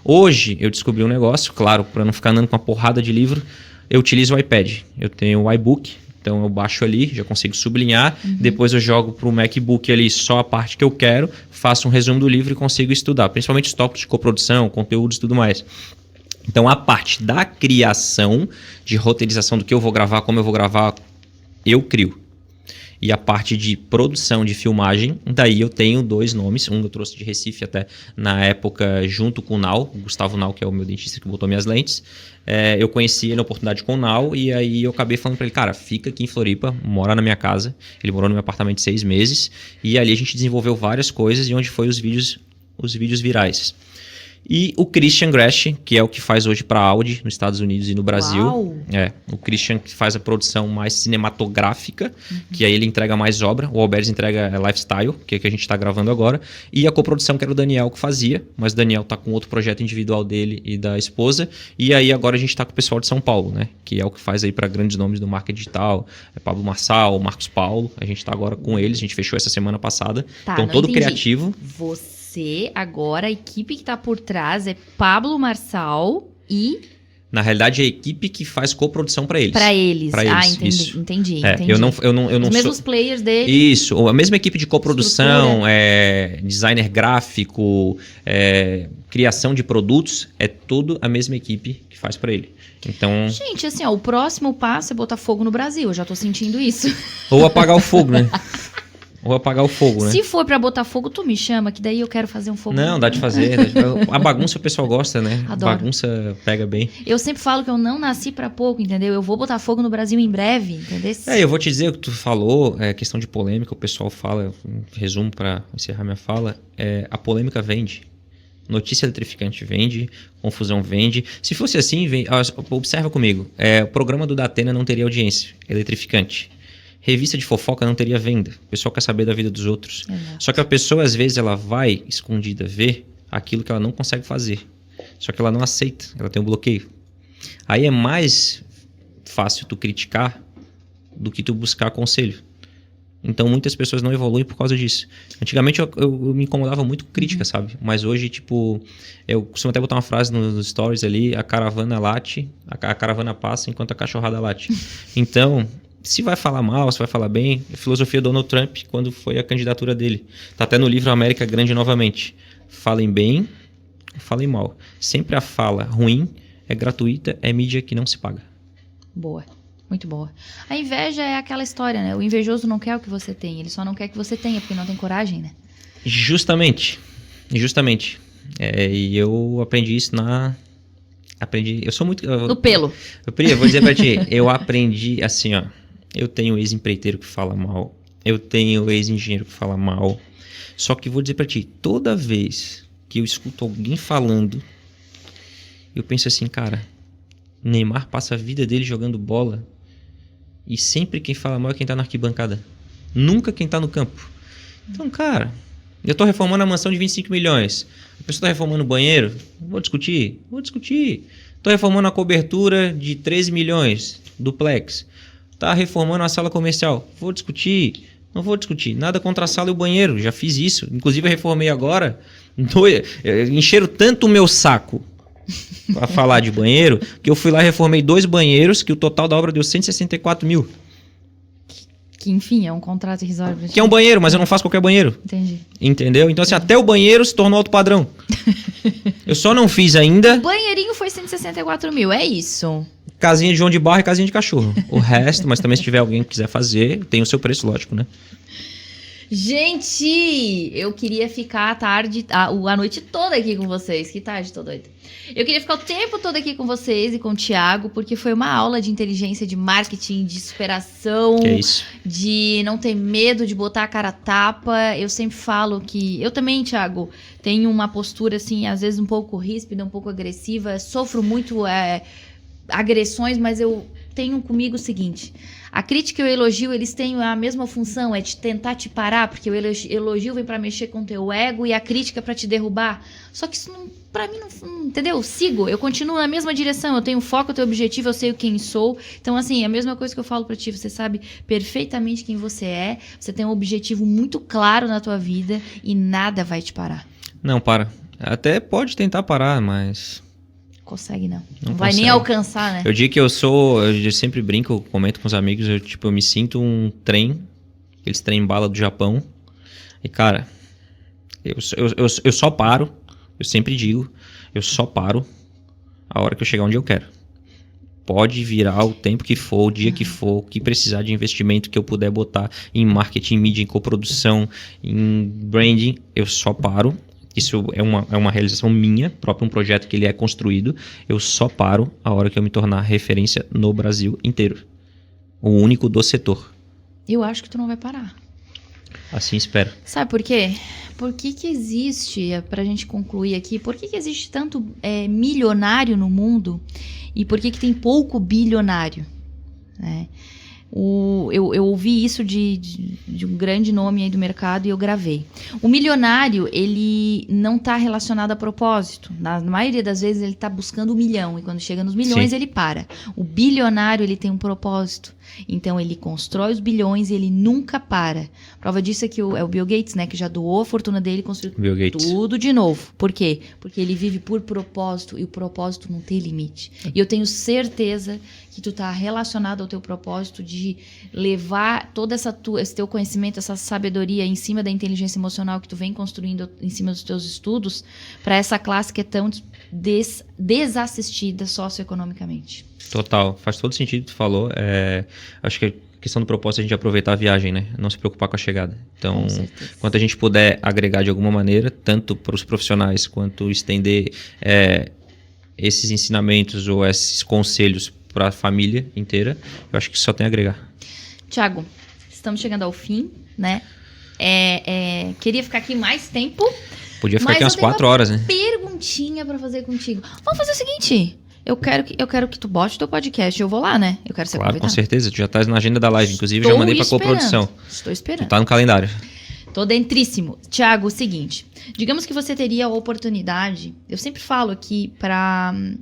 Hoje eu descobri um negócio, claro, para não ficar andando com uma porrada de livro, eu utilizo o iPad. Eu tenho o iBook, então eu baixo ali, já consigo sublinhar. Depois eu jogo para o MacBook ali só a parte que eu quero, faço um resumo do livro e consigo estudar. Principalmente os tópicos de coprodução, conteúdos e tudo mais. Então, a parte da criação, de roteirização do que eu vou gravar, como eu vou gravar, eu crio. E a parte de produção, de filmagem, daí eu tenho 2 nomes. Um eu trouxe de Recife até na época, junto com o Nau, o Gustavo Nau, que é o meu dentista que botou minhas lentes. Eu conheci ele na oportunidade com o Nau, e aí eu acabei falando pra ele, cara, fica aqui em Floripa, mora na minha casa. Ele morou no meu apartamento 6 meses, e ali a gente desenvolveu várias coisas, e onde foi os vídeos virais. E o Christian Gresh, que é o que faz hoje para a Audi nos Estados Unidos e no Brasil.
Uau.
O Christian que faz a produção mais cinematográfica, que aí ele entrega mais obra. O Alberto entrega lifestyle, que é que a gente está gravando agora. E a coprodução que era o Daniel que fazia, mas o Daniel tá com outro projeto individual dele e da esposa. E aí agora a gente tá com o pessoal de São Paulo, né? Que é o que faz aí para grandes nomes do marketing digital. Pablo Marçal, Marcos Paulo. A gente tá agora com eles, a gente fechou essa semana passada.
Tá,
então todo
entendi.
criativo.
Você, agora, a equipe que tá por trás é Pablo Marçal e...
Na realidade, é a equipe que faz coprodução para eles.
Pra eles.
Pra eles,
entendi,
isso.
entendi.
Eu não
Os mesmos
sou...
players dele.
Isso, a mesma equipe de coprodução, designer gráfico, criação de produtos, é tudo a mesma equipe que faz para ele. Então...
Gente, assim, ó, o próximo passo é botar fogo no Brasil. Eu já tô sentindo isso.
Ou apagar o fogo, né? Ou apagar o fogo, né?
Se for pra botar fogo, tu me chama, que daí eu quero fazer um fogo.
Não, dá de fazer. A bagunça o pessoal gosta, né?
Adoro.
Bagunça pega bem.
Eu sempre falo que eu não nasci pra pouco, entendeu? Eu vou botar fogo no Brasil em breve, entendeu?
Eu vou te dizer o que tu falou, questão de polêmica, o pessoal fala, resumo pra encerrar minha fala, a polêmica vende. Notícia eletrificante vende, confusão vende. Se fosse assim, observa comigo, o programa do Datena não teria audiência, eletrificante. Revista de fofoca não teria venda. O pessoal quer saber da vida dos outros.
Exato.
Só que a pessoa, às vezes, ela vai escondida ver aquilo que ela não consegue fazer. Só que ela não aceita. Ela tem um bloqueio. Aí é mais fácil tu criticar do que tu buscar conselho. Então, muitas pessoas não evoluem por causa disso. Antigamente, eu me incomodava muito com crítica, sabe? Mas hoje, tipo... Eu costumo até botar uma frase nos stories ali. A caravana late, a caravana passa enquanto a cachorrada late. Então... Se vai falar mal, se vai falar bem, a filosofia do Donald Trump, quando foi a candidatura dele. Tá até no livro América Grande novamente. Falem bem, falem mal. Sempre a fala ruim é gratuita, é mídia que não se paga.
Boa, muito boa. A inveja é aquela história, né? O invejoso não quer o que você tem, ele só não quer que você tenha, porque não tem coragem, né? Justamente.
E eu aprendi isso eu sou muito...
No pelo.
Eu vou dizer pra ti, eu aprendi assim, ó. Eu tenho ex-empreiteiro que fala mal. Eu tenho ex-engenheiro que fala mal. Só que vou dizer pra ti, toda vez que eu escuto alguém falando, eu penso assim, cara, Neymar passa a vida dele jogando bola e sempre quem fala mal é quem tá na arquibancada. Nunca quem tá no campo. Então, cara, eu tô reformando a mansão de 25 milhões. A pessoa tá reformando o banheiro? Vou discutir. Tô reformando a cobertura de 13 milhões, duplex. Tá reformando a sala comercial. Vou discutir? Não vou discutir. Nada contra a sala e o banheiro. Já fiz isso. Inclusive, eu reformei agora. Encheram tanto o meu saco pra falar de banheiro, que eu fui lá e reformei 2 banheiros, que o total da obra deu 164 mil.
Que, enfim, é um contrato irrisório.
Que é um banheiro, mas eu não faço qualquer banheiro.
Entendi.
Entendeu? Então, assim, até o banheiro se tornou alto padrão. Eu só não fiz ainda...
Banheirinho foi 164 mil, é isso.
Casinha de João de Barro e casinha de cachorro. O resto, mas também se tiver alguém que quiser fazer, tem o seu preço, lógico, né?
Gente, eu queria ficar a noite toda aqui com vocês. Que tarde, tô doida. Eu queria ficar o tempo todo aqui com vocês e com o Thiago, porque foi uma aula de inteligência, de marketing, de superação,
Que é isso.
de não ter medo de botar a cara a tapa. Eu sempre falo que... Eu também, Thiago, tenho uma postura, assim, às vezes um pouco ríspida, um pouco agressiva. Sofro muito agressões, mas eu tenho comigo o seguinte... A crítica e o elogio, eles têm a mesma função, é de tentar te parar, porque o elogio vem pra mexer com o teu ego e a crítica pra te derrubar. Só que isso, pra mim, não, entendeu? Eu continuo na mesma direção, eu tenho foco, eu tenho objetivo, eu sei quem sou. Então, assim, é a mesma coisa que eu falo pra ti, você sabe perfeitamente quem você é, você tem um objetivo muito claro na tua vida e nada vai te parar.
Não, para. Até pode tentar parar, mas...
Consegue não.
Não
Não vai
consegue.
nem alcançar, né?
Eu digo que eu sempre brinco, eu comento com os amigos, eu me sinto um trem, aqueles trem-bala do Japão. E, cara, eu só paro, eu sempre digo, eu só paro a hora que eu chegar onde eu quero. Pode virar o tempo que for, o dia que for, o que precisar de investimento que eu puder botar em marketing, mídia, em coprodução, em branding, eu só paro. Isso é uma realização minha, próprio um projeto que ele é construído. Eu só paro a hora que eu me tornar referência no Brasil inteiro. O único do setor.
Eu acho que tu não vai parar.
Assim espero.
Sabe por quê? Por que existe, pra gente concluir aqui, por que existe tanto milionário no mundo e por que tem pouco bilionário? Eu ouvi isso de um grande nome aí do mercado e eu gravei. O milionário, ele não está relacionado a propósito. Na maioria das vezes ele está buscando 1 milhão e quando chega nos milhões
Sim.
ele para. O bilionário, ele tem um propósito. Então ele constrói os bilhões e ele nunca para. Prova disso é que é o Bill Gates, né, que já doou a fortuna dele e construiu tudo de novo. Por quê? Porque ele vive por propósito e o propósito não tem limite. E eu tenho certeza que tu tá relacionado ao teu propósito de levar todo esse teu conhecimento, essa sabedoria em cima da inteligência emocional que tu vem construindo em cima dos teus estudos para essa classe que é tão desassistida socioeconomicamente.
Total, faz todo sentido o que tu falou. Acho que a questão do propósito é a gente aproveitar a viagem, né? Não se preocupar com a chegada. Então, quanto a gente puder agregar de alguma maneira, tanto para os profissionais quanto estender esses ensinamentos ou esses conselhos para a família inteira, eu acho que só tem a agregar.
Tiago, estamos chegando ao fim, né? Queria ficar aqui mais tempo.
Podia ficar aqui umas 4 horas, né?
Perguntinha para fazer contigo. Vamos fazer o seguinte... Eu quero que tu bote teu podcast. Eu vou lá, né? Eu quero ser
Claro,
convidada.
com certeza. Tu já tá na agenda da live. Inclusive, já mandei pra coprodução.
Estou esperando.
Tu tá no calendário.
Tô dentríssimo. Tiago, o seguinte. Digamos que você teria a oportunidade... Eu sempre falo aqui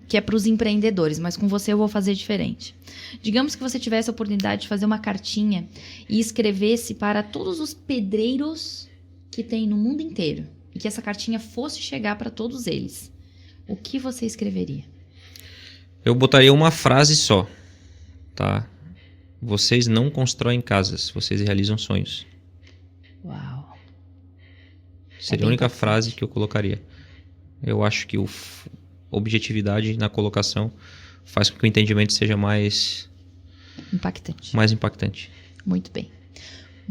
que é pros empreendedores, mas com você eu vou fazer diferente. Digamos que você tivesse a oportunidade de fazer uma cartinha e escrevesse para todos os pedreiros que tem no mundo inteiro. E que essa cartinha fosse chegar para todos eles. O que você escreveria?
Eu botaria uma frase só, tá? Vocês não constroem casas, vocês realizam sonhos.
Uau.
Seria a única frase que eu colocaria. Eu acho que objetividade na colocação faz com que o entendimento seja mais impactante.
Muito bem.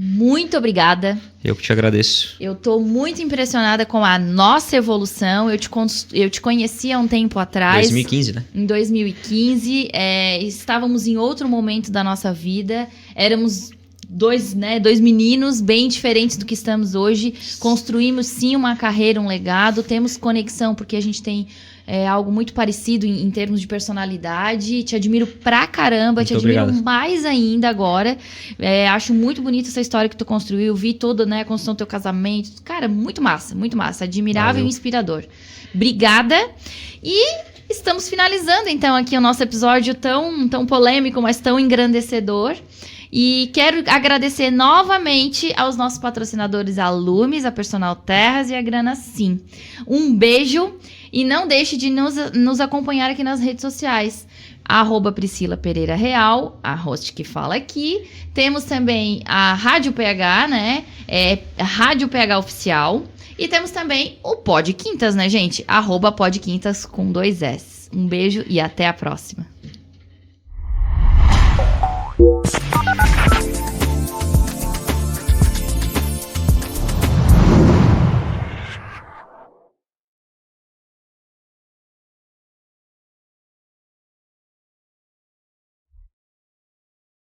Muito obrigada.
Eu que te agradeço.
Eu tô muito impressionada com a nossa evolução. Eu te conheci há um tempo atrás.
2015, né?
Em 2015. Estávamos em outro momento da nossa vida. Éramos dois meninos bem diferentes do que estamos hoje. Construímos, sim, uma carreira, um legado. Temos conexão porque a gente tem... algo muito parecido em termos de personalidade. Te admiro pra caramba, te admiro mais ainda agora. Acho muito bonita essa história que tu construiu. Vi toda, né, a construção do teu casamento. Cara, muito massa, muito massa. Admirável e inspirador. Obrigada. E estamos finalizando, então, aqui o nosso episódio tão polêmico, mas tão engrandecedor. E quero agradecer novamente aos nossos patrocinadores, a Lumes, a Personal Terras e a Grana Sim. Um beijo e não deixe de nos acompanhar aqui nas redes sociais. @Priscila Pereira Real, a host que fala aqui. Temos também a Rádio PH, né? Rádio PH Oficial. E temos também o Pod Quintas, né, gente? @Pod Quintas com 2 S. Um beijo e até a próxima.